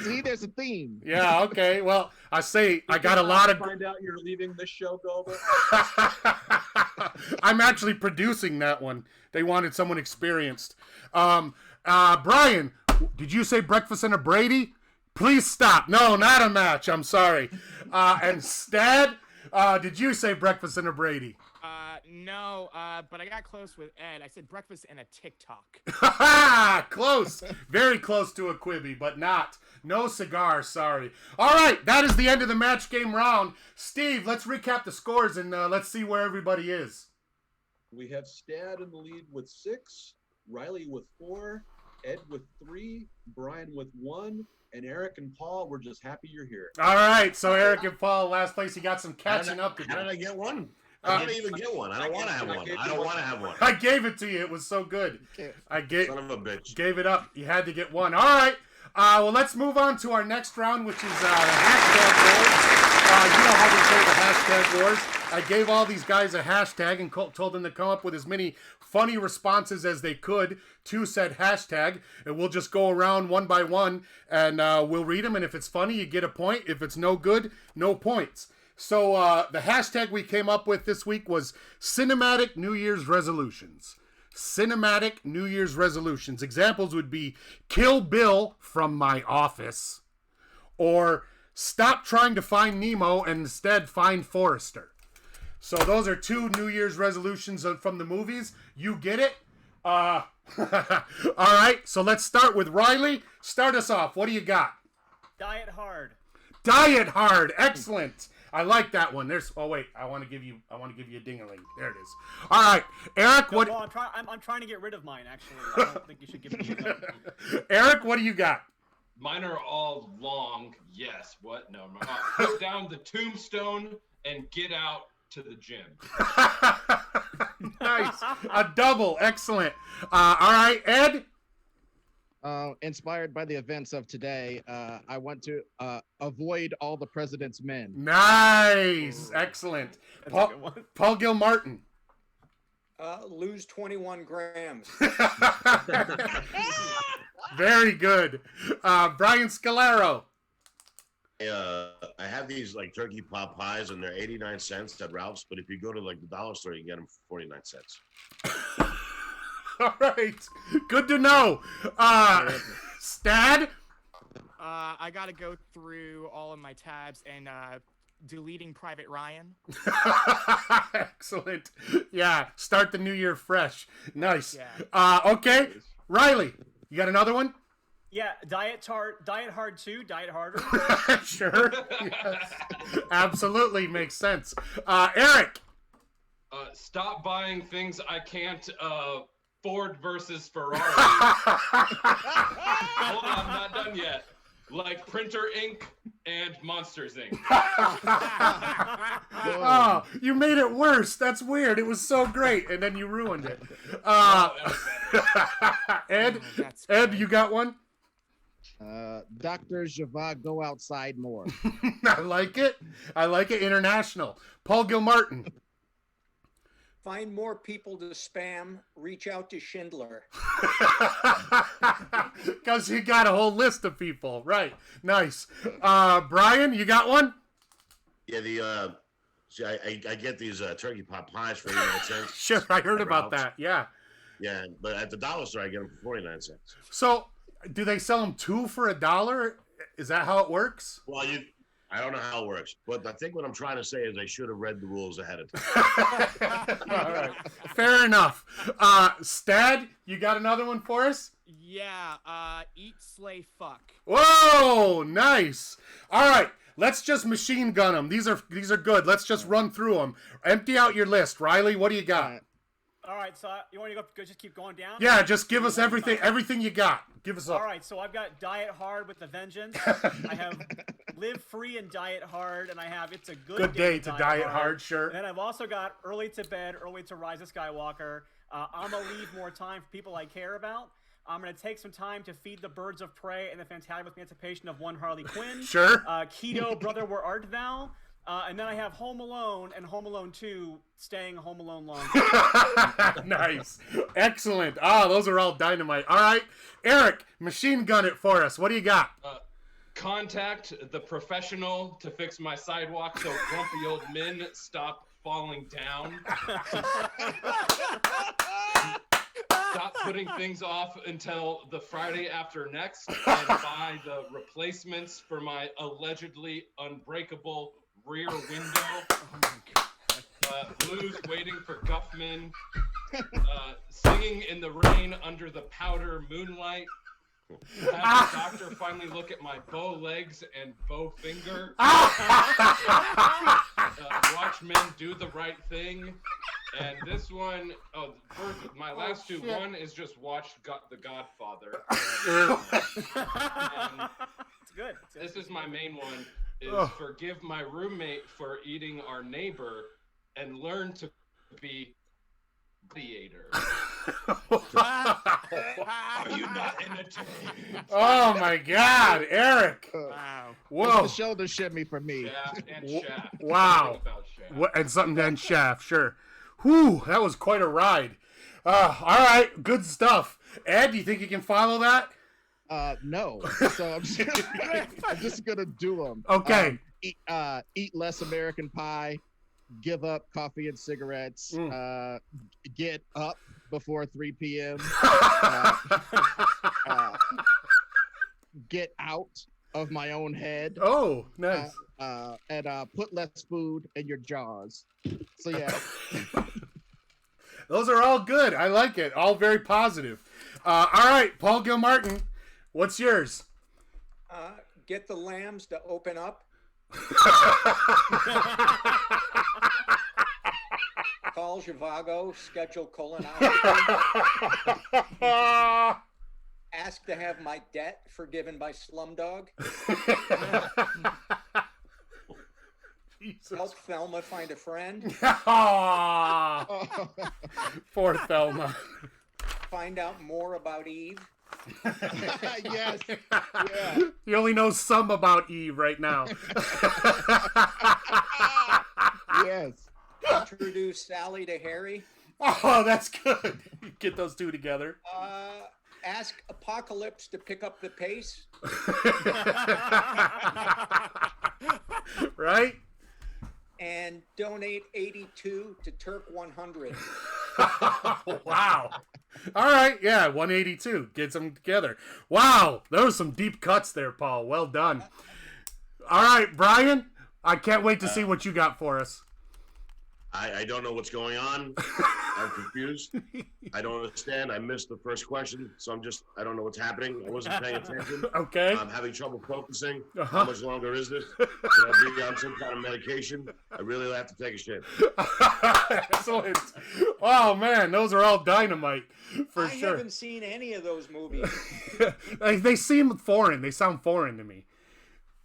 See, there's a theme. Yeah, okay. Well, I got a lot of... Find out you're leaving this show, Goldberg. I'm actually producing that one. They wanted someone experienced. Brian, did you say Breakfast and a Brady? Please stop. No, not a match. I'm sorry. And Stad, did you say Breakfast and a Brady? No, but I got close with Ed. I said breakfast and a TikTok. Close. Very close to a Quibi, but not. No cigar, sorry. All right, that is the end of the match game round. Steve, let's recap the scores and let's see where everybody is. We have Stad in the lead with 6, Riley with 4, Ed with 3, Brian with 1, and Eric and Paul, we're just happy you're here. All right, so Eric and Paul, last place. You got some catching up to do. How did I get one? I didn't even get one. I don't want to have one. I don't want to have one. I gave it to you. It was so good. Son of a bitch. Gave it up. You had to get one. All right. Well, let's move on to our next round, which is the hashtag wars. You know how we play the hashtag wars. I gave all these guys a hashtag and told them to come up with as many funny responses as they could to said hashtag. And we'll just go around one by one and we'll read them. And if it's funny, you get a point. If it's no good, no points. So the hashtag we came up with this week was Cinematic New Year's Resolutions. Cinematic New Year's Resolutions. Examples would be Kill Bill from my office, or Stop trying to find Nemo and instead find Forrester. So those are 2 New Year's resolutions from the movies. You get it? All right, so let's start with Riley. Start us off. What do you got? Diet hard. Diet hard. Excellent. I like that one. Oh wait, I want to give you a ding-a-ling. There it is. All right, Eric. What? No, I'm trying to get rid of mine. Actually, I don't think you should give me that. Eric, what do you got? Mine are all long. Yes. What? No. Put down the tombstone and get out to the gym. Nice. A double. Excellent. All right, Ed. Inspired by the events of today, I want to avoid all the president's men. Nice. Excellent. Paul Gilmartin. Lose 21 grams. Very good. Brian Scalero. I have these like turkey pot pies, and they're 89 cents at Ralph's. But if you go to like the dollar store, you get them for 49 cents. All right. Good to know. Stad? I got to go through all of my tabs and deleting Private Ryan. Excellent. Yeah. Start the new year fresh. Nice. Yeah. Okay. Riley, you got another one? Yeah, diet hard too, diet harder. Sure. Yes. Absolutely makes sense. Eric. Stop buying things I can't Ford versus Ferrari. Hold on, I'm not done yet. Like Printer Ink and Monsters Inc. Oh, you made it worse. That's weird. It was so great, and then you ruined it. Ed, you got one? Dr. Javad, go outside more. I like it. International. Paul Gilmartin. Find more people to spam. Reach out to Schindler. Because he got a whole list of people. Right. Nice. Brian, you got one? Yeah, I get these turkey pot pies for 89 cents. Sure, I heard about that. Yeah. Yeah, but at the dollar store, I get them for 49 cents. So, do they sell them 2 for $1? Is that how it works? Well, I don't know how it works, but I think what I'm trying to say is I should have read the rules ahead of time. All right. Fair enough. Stad, you got another one for us? Yeah, eat, slay, fuck. Whoa, nice. All right, let's just machine gun them. These are good. Let's just run through them. Empty out your list. Riley, what do you got? All right, so you want to go just keep going down? Yeah, just give us everything you got. Give us up. All right, so I've got diet hard with the vengeance. I have live free and diet hard, and I have it's a good day to diet hard. Sure. And then I've also got early to bed, early to rise of Skywalker. I'm gonna leave more time for people I care about. I'm gonna take some time to feed the birds of prey and the fantabulous emancipation of one Harley Quinn. Sure. Keto, brother, where art thou? And then I have Home Alone and Home Alone 2 staying home alone long. Nice. Excellent. Those are all dynamite. All right. Eric, machine gun it for us. What do you got? Contact the professional to fix my sidewalk so grumpy old men stop falling down. Stop putting things off until the Friday after next and buy the replacements for my allegedly unbreakable rear window. Blues Waiting for Guffman. Singing in the Rain Under the Powder Moonlight. Have the doctor finally look at my bow legs and bow finger. Watch men do the right thing. And this one, my last two. Shit. One is just watch The Godfather. It's good. This is my main one. Is forgive my roommate for eating our neighbor and learn to be gladiator. Are you not entertained? Oh my God, Eric! Wow. Whoa! It's the shoulder shimmy for me. Shaft and Shaft. Wow. Think about Shaft. And something then Shaft, sure. Whew, that was quite a ride. All right, good stuff. Ed, do you think you can follow that? No. So I'm just gonna do them. Okay. Eat less American Pie. Give up coffee and cigarettes. Get up before 3 p.m. Get out of my own head. Oh, nice. And put less food in your jaws. So yeah. Those are all good. I like it. All very positive. All right, Paul Gilmartin, what's yours? Get the lambs to open up. Call Zhivago, schedule colonoscopy. Ask to have my debt forgiven by Slumdog. Jesus. Help Thelma find a friend. Aw. Poor Thelma. Find out more about Eve. Yes. Yeah. He only knows some about Eve right now. Yes. Introduce Sally to Harry. Oh, that's good. Get those two together. Ask Apocalypse to pick up the pace. Right? And donate 82 to Turk 100. Wow. All right. Yeah, 182. Gets them together. Wow. Those are some deep cuts there, Paul. Well done. All right, Brian. I can't wait to see what you got for us. I don't know what's going on. I'm confused. I don't understand. I missed the first question, so I don't know what's happening. I wasn't paying attention. Okay. I'm having trouble focusing. Uh-huh. How much longer is this? Should I be on some kind of medication? I really have to take a shit. Excellent. Oh, man. Those are all dynamite for I sure. haven't seen any of those movies. They seem foreign. They sound foreign to me.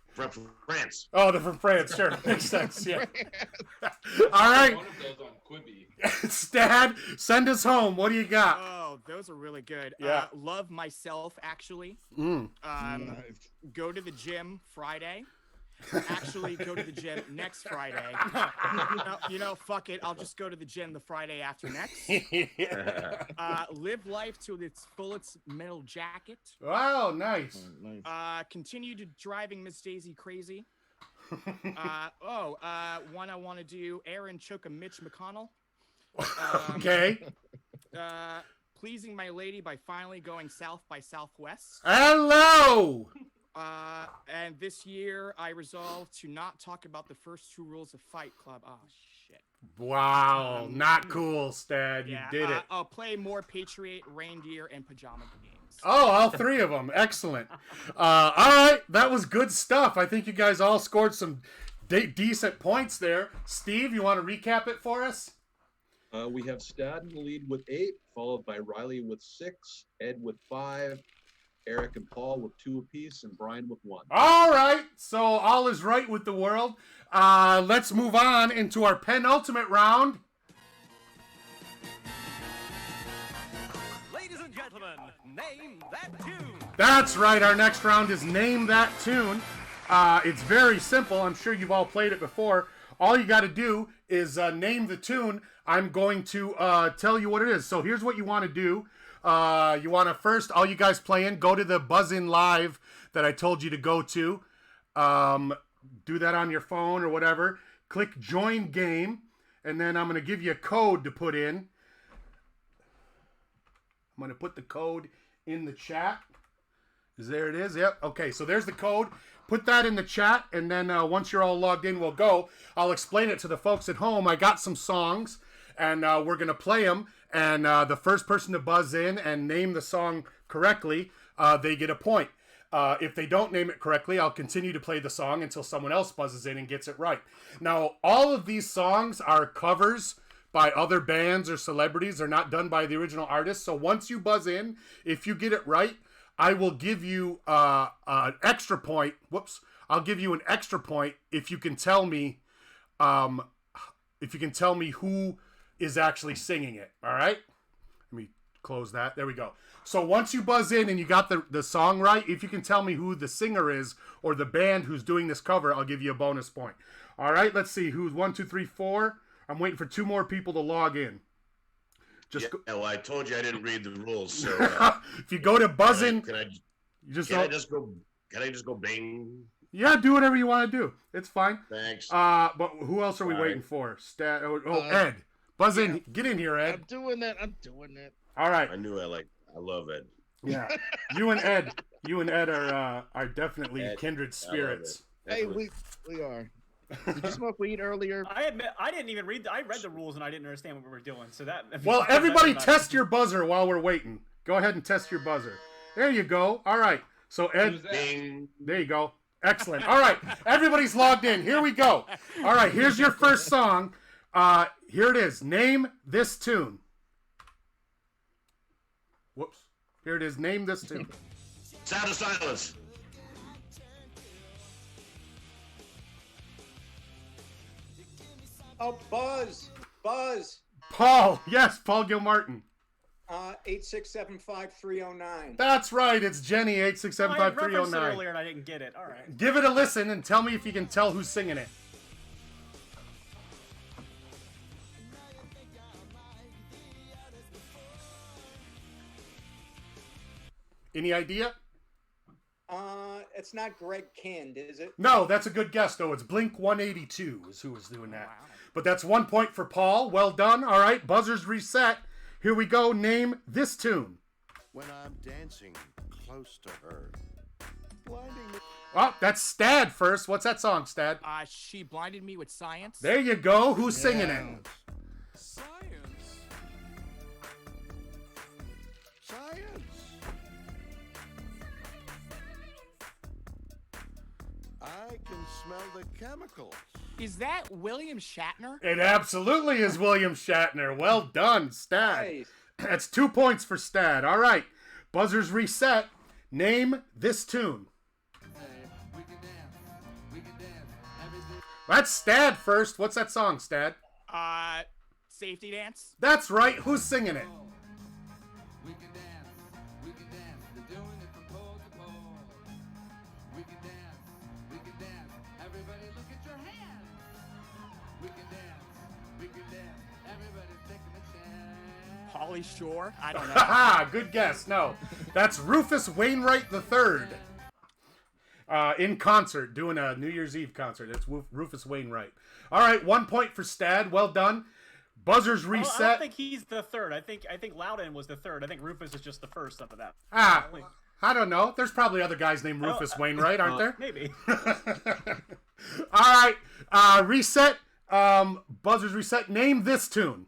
From France. Oh, they're from France. Sure. Makes sense. Yeah. All right. One of those on Quibi. Stad, send us home. What do you got? Oh, those are really good. Yeah. Love Myself, actually. Mm. Go to the gym Friday. Actually, go to the gym next Friday. Fuck it. I'll just go to the gym the Friday after next. Live life to its fullest metal jacket. Wow, nice. Continue to driving Miss Daisy crazy. One I want to do, Aaron Chook and Mitch McConnell. Okay. Pleasing my lady by finally going South by Southwest. Hello. And this year I resolved to not talk about the first two rules of Fight Club. Oh shit. Wow, not cool, Stad. You did it. I'll play more Patriot, Reindeer, and Pajama games. Oh, all three of them. Excellent. All right, that was good stuff. I think you guys all scored some decent points there. Steve, you want to recap it for us? We have Stad in the lead with 8, followed by Riley with 6, Ed with 5, Eric and Paul with 2 apiece, and Brian with 1. All right, so all is right with the world. Let's move on into our penultimate round. Ladies and gentlemen, name that tune. That's right, our next round is Name That Tune. It's very simple. I'm sure you've all played it before. All you got to do is name the tune. I'm going to tell you what it is. So here's what you want to do. You want to first, all you guys playing, go to the Buzz-In Live that I told you to go to. Do that on your phone or whatever. Click Join Game, and then I'm going to give you a code to put in. I'm going to put the code in the chat. There it is. Yep. Okay, so there's the code. put that in the chat, and then once you're all logged in, we'll go. I'll explain it to the folks at home. I got some songs, and we're going to play them. And the first person to buzz in and name the song correctly, they get a point. If they don't name it correctly, I'll continue to play the song until someone else buzzes in and gets it right. Now, all of these songs are covers by other bands or celebrities. They're not done by the original artist. So once you buzz in, if you get it right, I will give you an extra point. Whoops. I'll give you an extra point if you can tell me who is actually singing it. All right? Let me close that. There we go. So once you buzz in and you got the song right, if you can tell me who the singer is or the band who's doing this cover, I'll give you a bonus point. All right, let's see. Who's 1, 2, 3, 4? I'm waiting for 2 more people to log in. Well, I told you I didn't read the rules. So if you go to buzzing, can I just go bing? Yeah, do whatever you want to do. It's fine. Thanks. But who else are we waiting for? Ed. Buzz in. Get in here, Ed. I'm doing it. All right. I love Ed. Yeah. You and Ed are definitely kindred spirits. Hey, we are. Did you smoke weed earlier? I admit I didn't even read. I read the rules and I didn't understand what we were doing. So that. Well, everybody, test your buzzer while we're waiting. Go ahead and test your buzzer. There you go. All right. So Ed, there you go. Excellent. All right, everybody's logged in. Here we go. All right, here's your first song. Here it is. Name this tune. Whoops. Here it is. Name this tune. Sound of Silence. Oh, Buzz. Paul. Yes, Paul Gilmartin. 8675309. That's right. It's Jenny, I referenced it 8675309. earlier and I didn't get it. All right. Give it a listen and tell me if you can tell who's singing it. Any idea? It's not Greg Kind, is it? No, that's a good guess, though. It's Blink 182 is who was doing that. Wow. But that's 1 point for Paul. Well done. All right, buzzers reset. Here we go. Name this tune. When I'm dancing close to her, blinding me. Oh, that's Stad first. What's that song, Stad? She blinded me with science. There you go. Who's singing it? Science. I can smell the chemicals. Is that William Shatner? It absolutely is William Shatner. Well done, Stad. Nice. That's 2 points for Stad. All right. Buzzers reset. Name this tune. That's Stad first. What's that song, Stad? Safety Dance. That's right. Who's singing it? We can dance. They're doing it from pole to pole. We can dance. Everybody look at your hands. We can dance. Everybody's taking a chance. Pauly Shore. I don't know. Haha, good guess. No, that's Rufus Wainwright III. In concert, doing a New Year's Eve concert. It's Rufus Wainwright. All right, 1 point for Stad. Well done. Buzzers reset. I don't think he's the third. I think Loudon was the third. I think Rufus is just the first of that. I don't know. There's probably other guys named Rufus Wainwright, aren't there? Maybe. All right, reset. Buzzers reset. Name this tune.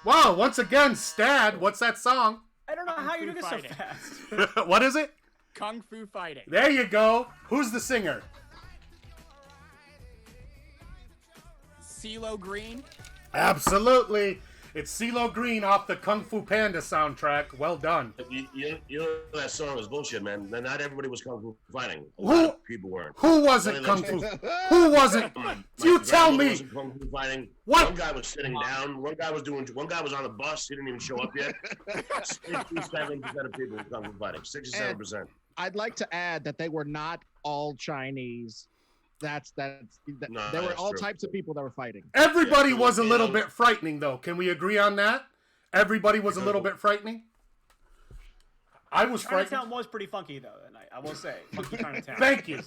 Wow, once again, Stad. What's that song? I don't know how you do this so fast. What is it? Kung Fu Fighting. There you go. Who's the singer? CeeLo Green. Absolutely. It's CeeLo Green off the Kung Fu Panda soundtrack. Well done. You know that song was bullshit, man. Not everybody was Kung Fu Fighting. A lot of people weren't. Who wasn't Kung Fu? Who wasn't? You tell me. Kung Fu Fighting. What? One guy was sitting down. One guy was on the bus. He didn't even show up yet. 67% of people were Kung Fu Fighting. 67%. I'd like to add that they were not all Chinese. There were all types of people that were fighting. Everybody was a little bit frightening, though. Can we agree on that? Everybody was a little bit frightening. I was frightened. Chinatown was pretty funky though that night. I will say, funky Chinatown. Thank you,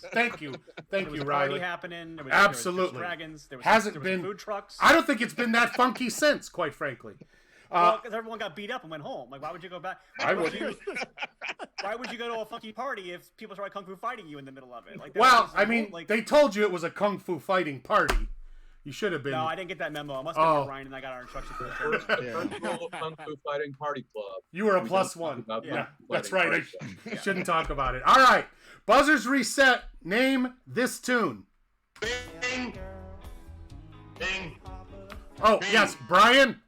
there was Riley. Party happening. There was, Absolutely. There was dragons. There was, Hasn't there been food trucks. I don't think it's been that funky since, quite frankly. Well, because everyone got beat up and went home. Like, why would you go back? I would. Why would you go to a funky party if people started kung fu fighting you in the middle of it? Like, well, I mean, they told you it was a kung fu fighting party. You should have been. No, I didn't get that memo. I must have been Ryan and I got our instructions for the First rule of Kung Fu Fighting Party Club. You were a We plus don't talk one. about Yeah, Kung Fu that's Fighting right. Party I Club. shouldn't talk about it. All right. Buzzers reset. Name this tune. Bing. Bing. Oh, Bing. yes, Brian.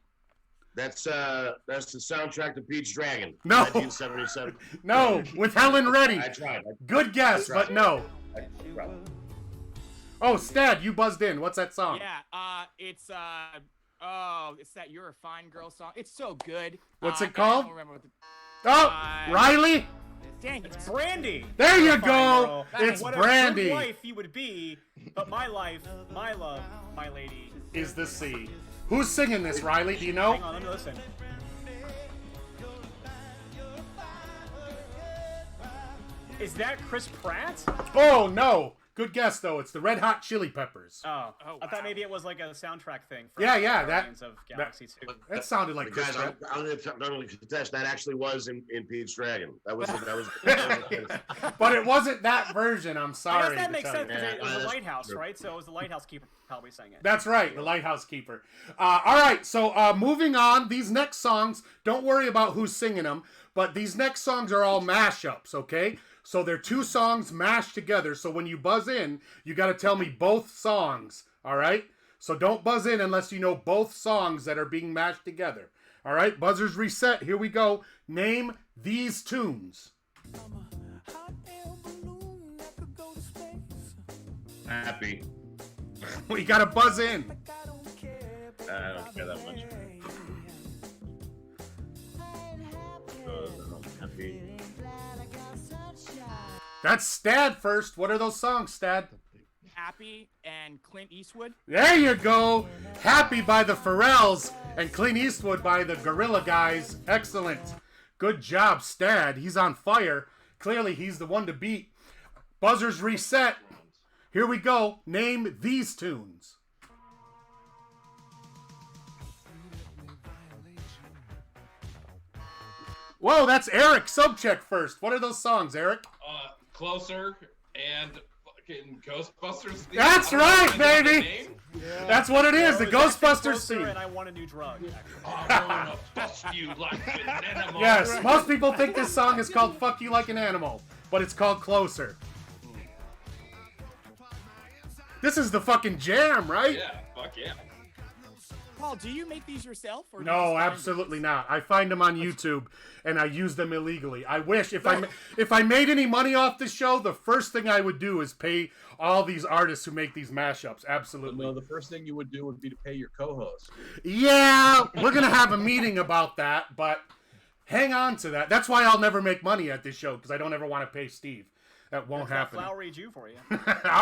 That's the soundtrack to Pete's Dragon. No. 1977. No, with Helen Reddy. I tried. Good guess, but no. I tried. Oh, Stad, you buzzed in. What's that song? Yeah, it's that "You're a Fine Girl" song. It's so good. What's it I called? don't remember what the, Oh, Riley. Dang, it's Brandy. There you Fine go. girl. It's what Brandy. A good wife you would be, but my life, my love, my lady. Is the sea. Who's singing this, Riley? Do you know? Hang on, let me listen. Is that Chris Pratt? Oh, no. Good guess, though. It's the Red Hot Chili Peppers. Oh, I thought maybe it was like a soundtrack thing. For Yeah, Guardians of Galaxy 2. That sounded like Chris Guys, Pratt. I'm going to contest. That actually was in Pete's Dragon. That was. But it wasn't that version. I'm I sorry. guess that to makes tell sense you. because it was a that's lighthouse, true. right? So it was the lighthouse keeper probably sang it. That's right, the Lighthouse Keeper. All right, so moving on. These next songs, don't worry about who's singing them, but these next songs are all mashups, okay? So they're two songs mashed together. So when you buzz in, you got to tell me both songs, all right? So don't buzz in unless you know both songs that are being mashed together. All right, buzzers reset. Here we go. Name these tunes. Happy. We got to buzz in. I don't care that much. Happy. That's Stad first. What are those songs, Stad? Happy and Clint Eastwood. There you go. Happy by the Pharrells and Clint Eastwood by the Gorilla Guys. Excellent. Good job, Stad. He's on fire. Clearly, he's the one to beat. Buzzers reset. Here we go. Name these tunes. Whoa, that's Eric. Subcheck first. What are those songs, Eric? Closer and fucking Ghostbusters. theme. That's I don't know right, if I know the baby. name. That's what it is. The It was actually Ghostbusters Closer theme. And I want a new drug. I'm gonna bust you like an animal. Yes, most people think this song is called Fuck You Like an Animal, but it's called Closer. This is the fucking jam, right? Yeah, fuck yeah. Paul, do you make these yourself? Or do you No, just find absolutely not. I find them on YouTube, and I use them illegally. I wish if I made any money off this show, the first thing I would do is pay all these artists who make these mashups. Absolutely. No, the first thing you would do would be to pay your co-host. Yeah, we're gonna have a meeting about that, but hang on to that. That's why I'll never make money at this show because I don't ever want to pay Steve. That won't That's happen. that flowery Jew for you. All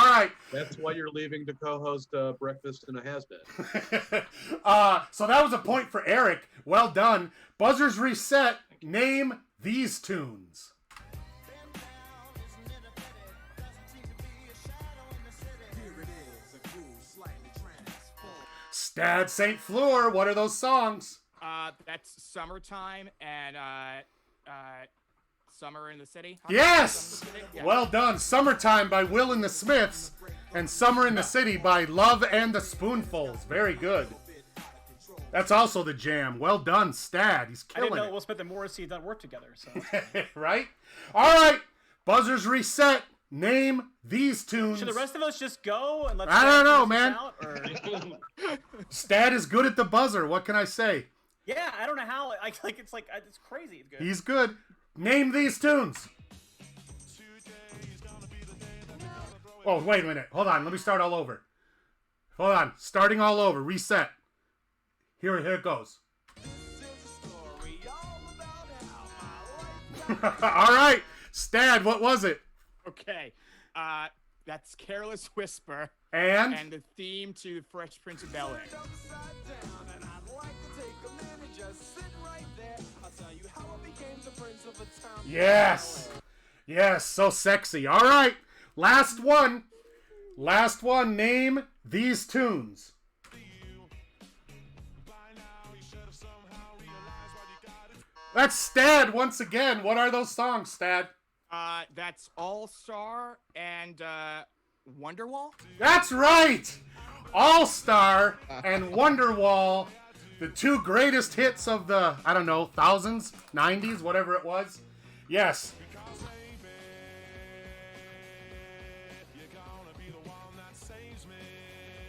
right. That's why you're leaving to co-host Breakfast in a Has-Been. So that was a point for Eric. Well done. Buzzers reset. Name these tunes. Stad St. Fleur. What are those songs? That's Summertime and Summer in the City. Yes! Summer in the City? Yeah. Well done. Summertime by Will and the Smiths and Summer in the City by Love and the Spoonfuls. Very good. That's also the jam. Well done, Stad. He's I didn't killing know it. Will Smith and Morrissey done work together. So Right? All right. Buzzers reset. Name these tunes. should the rest of us just go and let's? I don't know, finish man. this out, or- Stad is good at the buzzer. What can I say? Yeah, I don't know how. It's crazy. It's good. He's good. Name these tunes. Oh, wait a minute. Hold on. Let me start all over. Hold on. Starting all over. Reset. Here it goes. All right. Stad, what was it? Okay. That's Careless Whisper. And? And the theme to Fresh Prince of Bel-Air. Yes. Yes, so sexy. All right. Last one. Last one. Name these tunes. That's Stad once again. What are those songs, Stad? That's All Star and Wonderwall. That's right. All Star and Wonderwall, the two greatest hits of the, I don't know, thousands, 90s, whatever it was. Yes.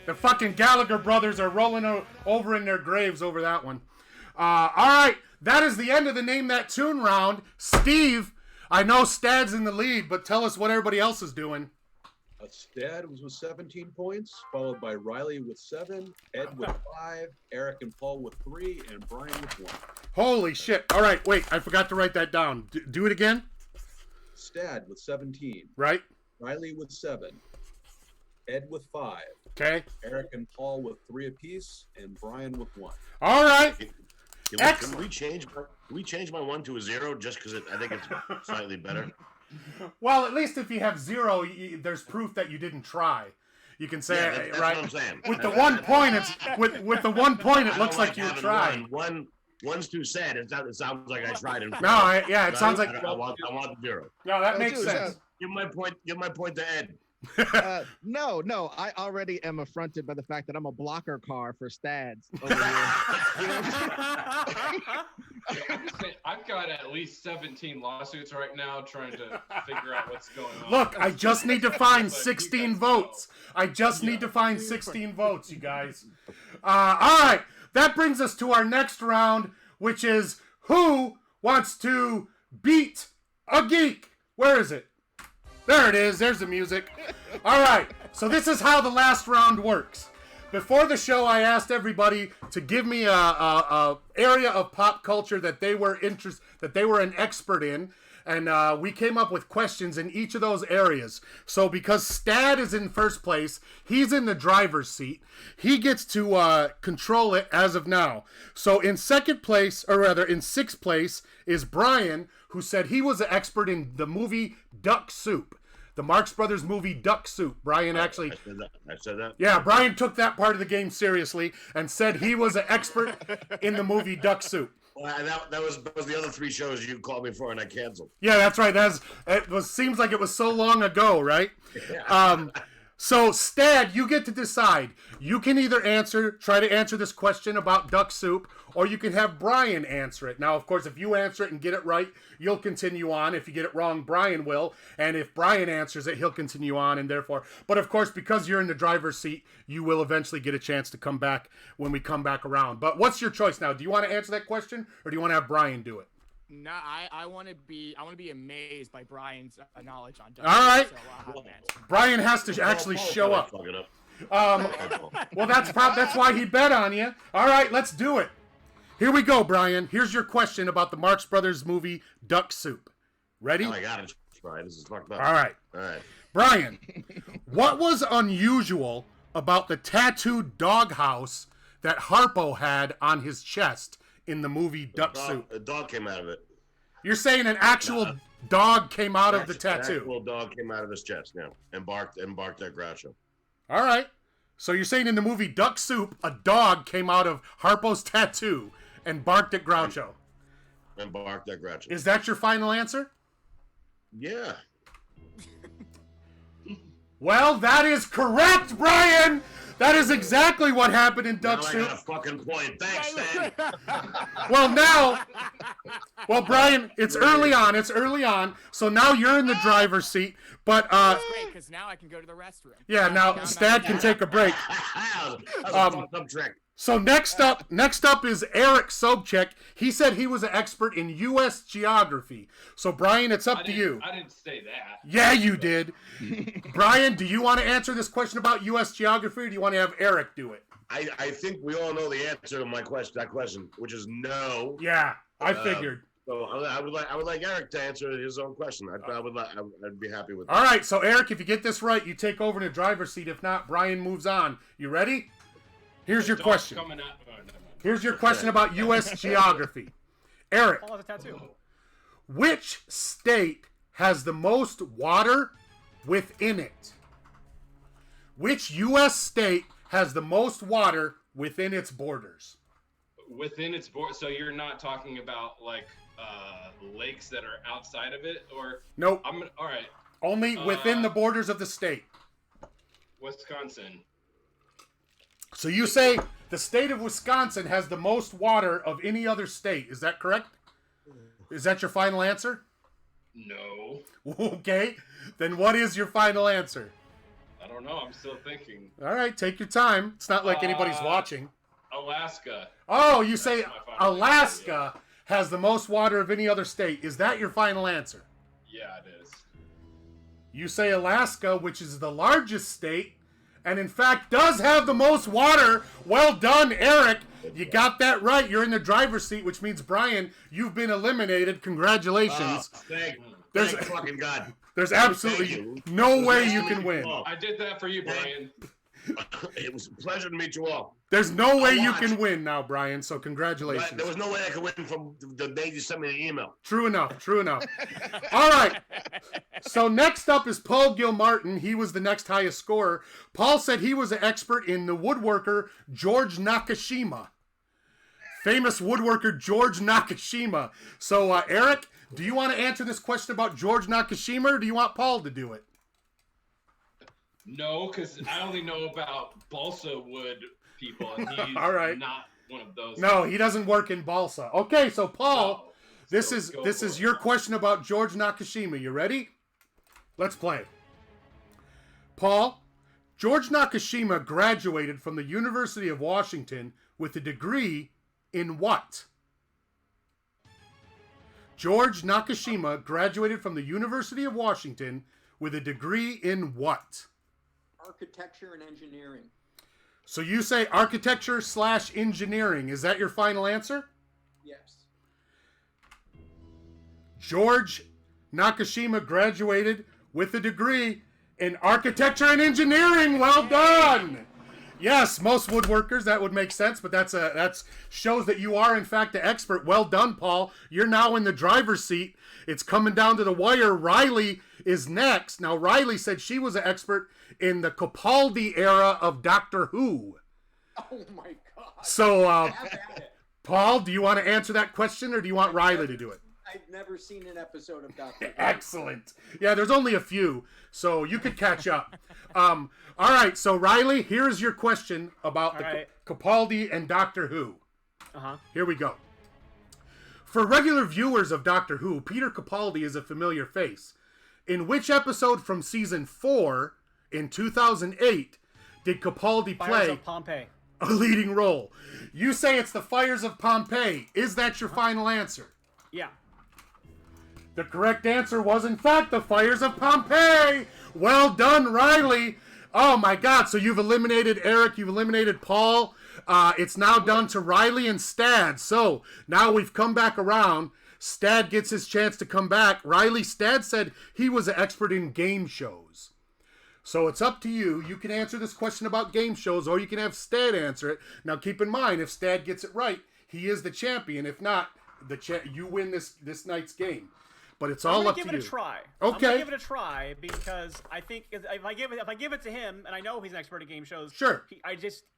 The fucking Gallagher brothers are rolling over in their graves over that one. All right, that is the end of the Name That Tune round. Steve, I know Stad's in the lead, but tell us what everybody else is doing. Stad was with 17 points, followed by Riley with 7, Ed with 5, Eric and Paul with 3, and Brian with 1. Holy shit. All right, wait, I forgot to write that down. Do it again. Stad with 17. Right. Riley with 7. Ed with 5. Okay. Eric and Paul with 3 apiece, and Brian with 1. All right. Can we change my 1 to a 0 just because I think it's slightly better? Well, at least if you have 0, there's proof that you didn't try. You can say, that's right? what I'm saying. With the 1 point, it's with the 1 point, it looks like you tried. One's too sad. It sounds like I tried. It sounds like I want the 0. No, that makes sense. Give my point to Ed. No, I already am affronted by the fact that I'm a blocker car for Stads over I've got at least 17 lawsuits right now trying to figure out what's going on. Look, I just need to find 16 votes. I just need to find 16 votes, you guys. All right, that brings us to our next round, which is who wants to beat a geek? Where is it? There it is. There's the music. All right. So this is how the last round works. Before the show, I asked everybody to give me a area of pop culture that they were an expert in, and we came up with questions in each of those areas. So because Stad is in first place, he's in the driver's seat. He gets to control it as of now. So in sixth place, is Brian, who said he was an expert in the movie Duck Soup. The Marx Brothers movie Duck Soup. Brian actually... I said that? Yeah, Brian took that part of the game seriously and said he was an expert in the movie Duck Soup. Well, that was the other 3 shows you called me for and I canceled. Yeah, that's right. Seems like it was so long ago, right? Yeah. So, Stad, you get to decide. You can either try to answer this question about Duck Soup, or you can have Brian answer it. Now, of course, if you answer it and get it right, you'll continue on. If you get it wrong, Brian will. And if Brian answers it, he'll continue on, and therefore... But, of course, because you're in the driver's seat, you will eventually get a chance to come back when we come back around. But what's your choice now? Do you want to answer that question, or do you want to have Brian do it? No, I want to be amazed by Brian's knowledge on Duck. All right. So, Brian has to actually show up. Well, that's why he bet on you. All right, let's do it. Here we go, Brian. Here's your question about the Marx Brothers movie Duck Soup. Ready? Oh my God, it's right. This is fucked up. All right. Brian, what was unusual about the tattooed doghouse that Harpo had on his chest in the movie Duck Soup? A dog came out of it. You're saying an actual dog came out of the tattoo? An actual dog came out of his chest, yeah, and barked at Groucho. All right. So you're saying in the movie Duck Soup, a dog came out of Harpo's tattoo and barked at Groucho? And barked at Groucho. Is that your final answer? Yeah. Well, that is correct, Brian! That is exactly what happened in Duck Soup. I got a fucking point. Thanks, Stan. Well, Brian, it's early on. So now you're in the driver's seat. But that's great because now I can go to the restroom. Yeah, now Stad can take a break. That was a fucked up trick. So next up is Eric Sobchak. He said he was an expert in U.S. geography. So Brian, it's up to you. I didn't say that. Yeah, you did. Brian, do you want to answer this question about U.S. geography, or do you want to have Eric do it? I think we all know the answer to that question, which is no. Yeah, I figured. So I would like Eric to answer his own question. I'd be happy with that. All right, so Eric, if you get this right, you take over in the driver's seat. If not, Brian moves on. You ready? Here's your question. Here's your question about U.S. geography. Eric, which state has the most water within it? Which U.S. state has the most water within its borders? within its board. So you're not talking about like lakes that are outside of it, or nope. All right. Only within the borders of the state. Wisconsin. So you say the state of Wisconsin has the most water of any other state. Is that correct? Is that your final answer? No. Okay. Then what is your final answer? I don't know. I'm still thinking. All right, take your time. It's not like anybody's watching. Alaska. Oh, you say Alaska has the most water of any other state. Is that your final answer? Yeah, it is. You say Alaska, which is the largest state, and in fact does have the most water. Well done, Eric. You got that right. You're in the driver's seat, which means, Brian, you've been eliminated. Congratulations. Thank fucking God. There's absolutely no way you can win. I did that for you, Brian. It was a pleasure to meet you all. There's no way you can win now, Brian, so congratulations. There was no way I could win from the day you sent me the email. True enough, true enough. All right. So next up is Paul Gilmartin. He was the next highest scorer. Paul said he was an expert in the woodworker George Nakashima. Famous woodworker George Nakashima. So, Eric, do you want to answer this question about George Nakashima, or do you want Paul to do it? No, because I only know about balsa wood people, and he's All right. not one of those. No, he doesn't work in balsa. Okay, so Paul, this is your question about George Nakashima. You ready? Let's play. Paul, George Nakashima graduated from the University of Washington with a degree in what? George Nakashima graduated from the University of Washington with a degree in what? Architecture and engineering. So you say architecture / engineering. Is that your final answer? Yes. George Nakashima graduated with a degree in architecture and engineering. Well done. Yes, most woodworkers, that would make sense, but that's shows that you are in fact an expert. Well done, Paul. You're now in the driver's seat. It's coming down to the wire. Riley is next. Now, Riley said she was an expert in the Capaldi era of Doctor Who. Oh my God. So, Paul, do you want to answer that question, or do you want Riley to do it? I've never seen an episode of Doctor Who. Excellent. Yeah, there's only a few, so you could catch up. All right, so Riley, here's your question about Capaldi and Doctor Who. Here we go. For regular viewers of Doctor Who, Peter Capaldi is a familiar face. In which episode from season 4 in 2008 did Capaldi Fires play of Pompeii. a leading role? You say it's the Fires of Pompeii. Is that your final answer? Yeah. The correct answer was, in fact, the Fires of Pompeii. Well done, Riley. Oh, my God. So you've eliminated Eric. You've eliminated Paul. It's now down to Riley and Stad. So now we've come back around. Stad gets his chance to come back. Stad said he was an expert in game shows. So it's up to you. You can answer this question about game shows, or you can have Stad answer it. Now, keep in mind, if Stad gets it right, he is the champion. If not, you win this night's game. But it's all up to you. I'm gonna give it a try. Okay. I'm gonna give it a try because I think if I give it to him, and I know he's an expert at game shows, sure,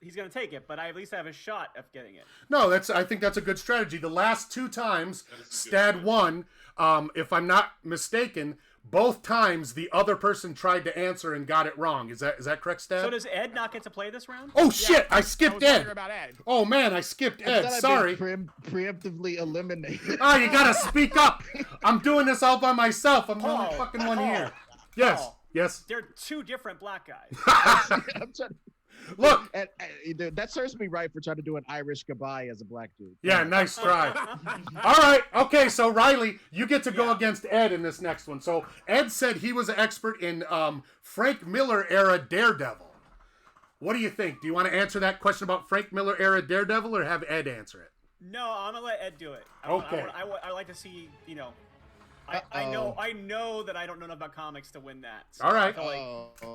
he's gonna take it. But I at least have a shot of getting it. No, I think that's a good strategy. The last 2 times, Stad won. If I'm not mistaken, both times the other person tried to answer and got it wrong. Is that correct, Stad? So does Ed not get to play this round? Oh shit! I skipped Ed. About Ed. Oh man, I skipped Ed. Sorry. Preemptively eliminated. Oh, you gotta speak up. I'm doing this all by myself. I'm the only fucking one here. Yes. Paul, yes. They're 2 different black guys. Look, that serves me right for trying to do an Irish goodbye as a black dude. Yeah, nice try. All right, okay, so Riley, you get to go against Ed in this next one. So Ed said he was an expert in Frank Miller era Daredevil. What do you think? Do you want to answer that question about Frank Miller era Daredevil, or have Ed answer it? No, I'm gonna let Ed do it. Okay. I like to see, I know that I don't know enough about comics to win that. So all right.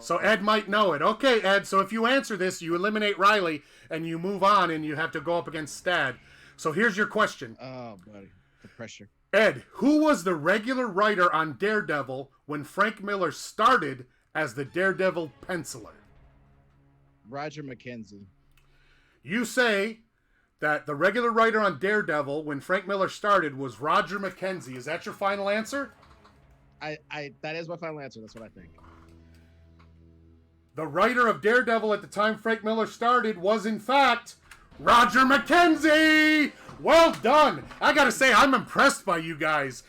So Ed might know it. Okay, Ed, so if you answer this, you eliminate Riley, and you move on, and you have to go up against Stad. So here's your question. Oh, buddy. The pressure. Ed, who was the regular writer on Daredevil when Frank Miller started as the Daredevil penciler? Roger McKenzie. You say that the regular writer on Daredevil when Frank Miller started was Roger McKenzie. Is that your final answer? That is my final answer. That's what I think. The writer of Daredevil at the time Frank Miller started was, in fact, Roger McKenzie! Well done. I gotta say, I'm impressed by you guys.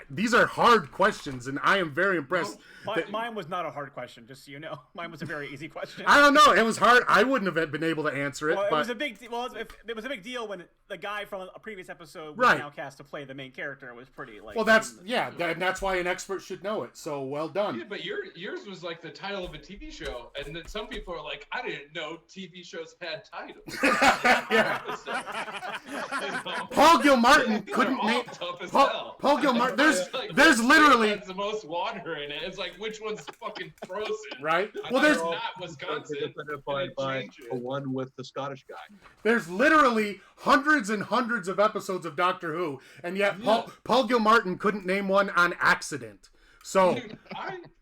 These are hard questions, and I am very impressed. Mine was not a hard question, just so you know. Mine was a very easy question. I don't know. It was hard. I wouldn't have been able to answer it. Well, but... it was a big. It was a big deal when the guy from a previous episode was Right. now cast to play the main character. It was pretty like. Well, that's why an expert should know it. So well done. Yeah, but yours was like the title of a TV show, and then some people are like, I didn't know TV shows had titles. Yeah. You know? Paul Gilmartin couldn't They're all name. tough as Paul hell. Gilmartin. It's like, There's which literally. state has the most water in it. It's like which one's fucking frozen. Right. I Well, thought there's it's not Wisconsin. Identified by the one with the Scottish guy. There's literally hundreds and hundreds of episodes of Doctor Who, and yet Paul Gilmartin couldn't name one on accident. So, Dude,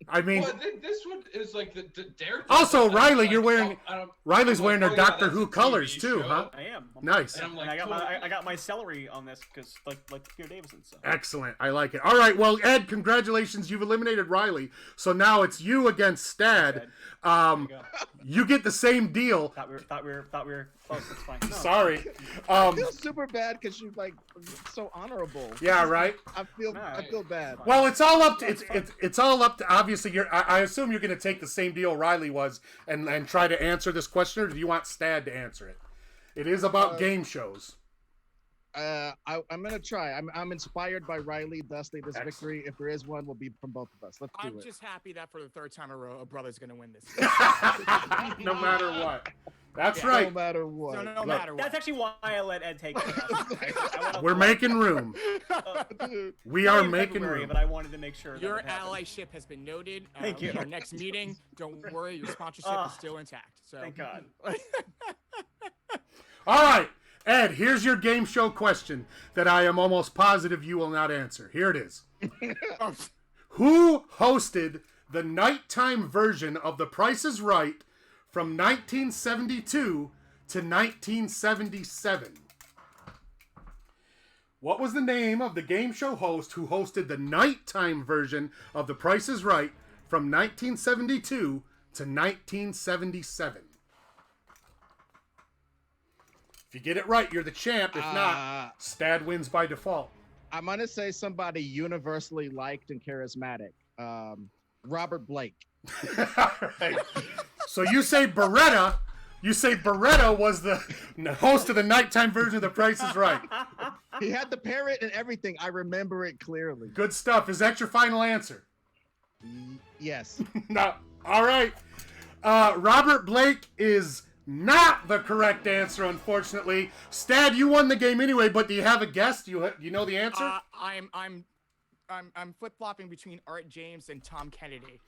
I mean, well, this one is like the Daredevil. also Riley, Like, you're wearing Riley's wearing their oh, yeah, Doctor that's Who a colors TV too, show. huh? I am. Nice. And I'm like, And I got my celery on this because like Peter Davison. So. Excellent. I like it. All right. Well, Ed, congratulations. You've eliminated Riley. So now it's you against Stad. You get the same deal. Thought we were close. That's fine. No. Sorry. I feel super bad because you're like so honorable. Yeah. Right. I feel bad. Well, it's all up to it's all up to obviously. I assume you're going to take the same deal Riley was and try to answer this question, or do you want Stad to answer it? It is about game shows. I'm gonna try. I'm inspired by Riley. Thusly, this victory, if there is one, will be from both of us. Let's do it. I'm just happy that for the third time in a row, a brother's gonna win this. No matter what. That's right. No matter what. So no matter what. That's actually why I let Ed take it. We're making room. We are making February, room. but I wanted to make sure. Your that it happened. allyship has been noted. Thank you. Our next meeting, don't worry, your sponsorship is still intact. So Thank God. All right, Ed, here's your game show question that I am almost positive you will not answer. Here it is. Who hosted the nighttime version of The Price is Right from 1972 to 1977? What was the name of the game show host who hosted the nighttime version of The Price is Right from 1972 to 1977? If you get it right, you're the champ. If not, Stad wins by default. I'm gonna say somebody universally liked and charismatic. Robert Blake. Right. So you say Beretta. You say Beretta was the host of the nighttime version of The Price is Right. He had the parrot and everything. I remember it clearly. Good stuff. Is that your final answer? Yes. No. All right. Robert Blake is not the correct answer, unfortunately. Stad, you won the game anyway, but do you have a guess? Do you know the answer? I'm flip flopping between Art James and Tom Kennedy,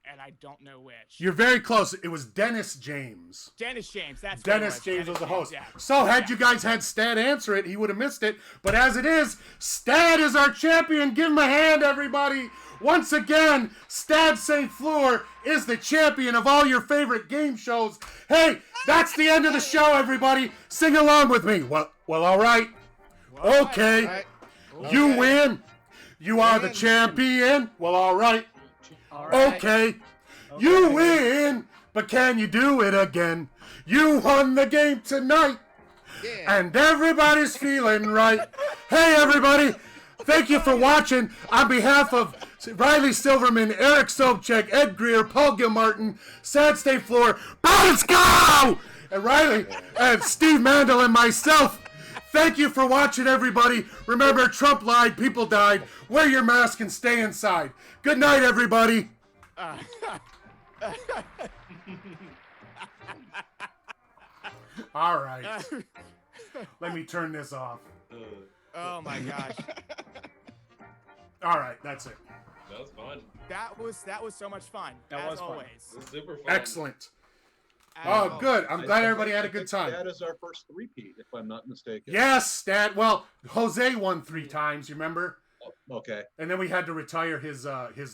and I don't know which. You're very close. It was Dennis James. Dennis James. That's Dennis James was the host. Yeah. So had you guys had Stad answer it, he would have missed it. But as it is, Stad is our champion. Give him a hand, everybody. Once again, Stad St. Fleur is the champion of all your favorite game shows. Hey, that's the end of the show, everybody. Sing along with me. Well, all right. Okay. All right. You win. You are the champion. Well, all right. Okay. You win. But can you do it again? You won the game tonight. And everybody's feeling right. Hey, everybody. Thank you for watching. On behalf of Riley Silverman, Eric Sobchak, Ed Greer, Paul Gilmartin, Sad State Floor, let's go! And Riley, and Steve Mandel, and myself, thank you for watching, everybody. Remember, Trump lied, people died. Wear your mask and stay inside. Good night, everybody. All right. Let me turn this off. Oh my gosh. All right, that's it. That was fun. That was so much fun. That was fun. always. It was super fun. Excellent. Oh, good. I'm glad everybody had a good time. That is our first three-peat, if I'm not mistaken. Yes, Stat. Well, Jose won 3 times, you remember? Okay. And then we had to retire his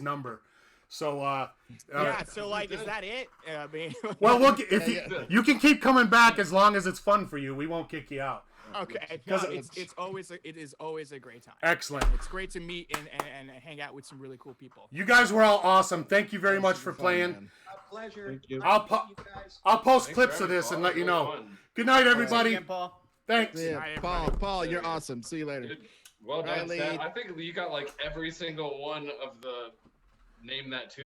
number. So yeah. So like, is that it? I mean, well, if you can keep coming back as long as it's fun for you. We won't kick you out. Okay. No, it is always a great time. Excellent. It's great to meet and hang out with some really cool people. You guys were all awesome. Thank you very much for playing. A pleasure. Thank you. I'll post clips of this and let you know. Good night, everybody. Paul. Thanks. Yeah, Paul, you're awesome. See you later. Well done, Riley. Stan. I think you got like every single one of the name that tune.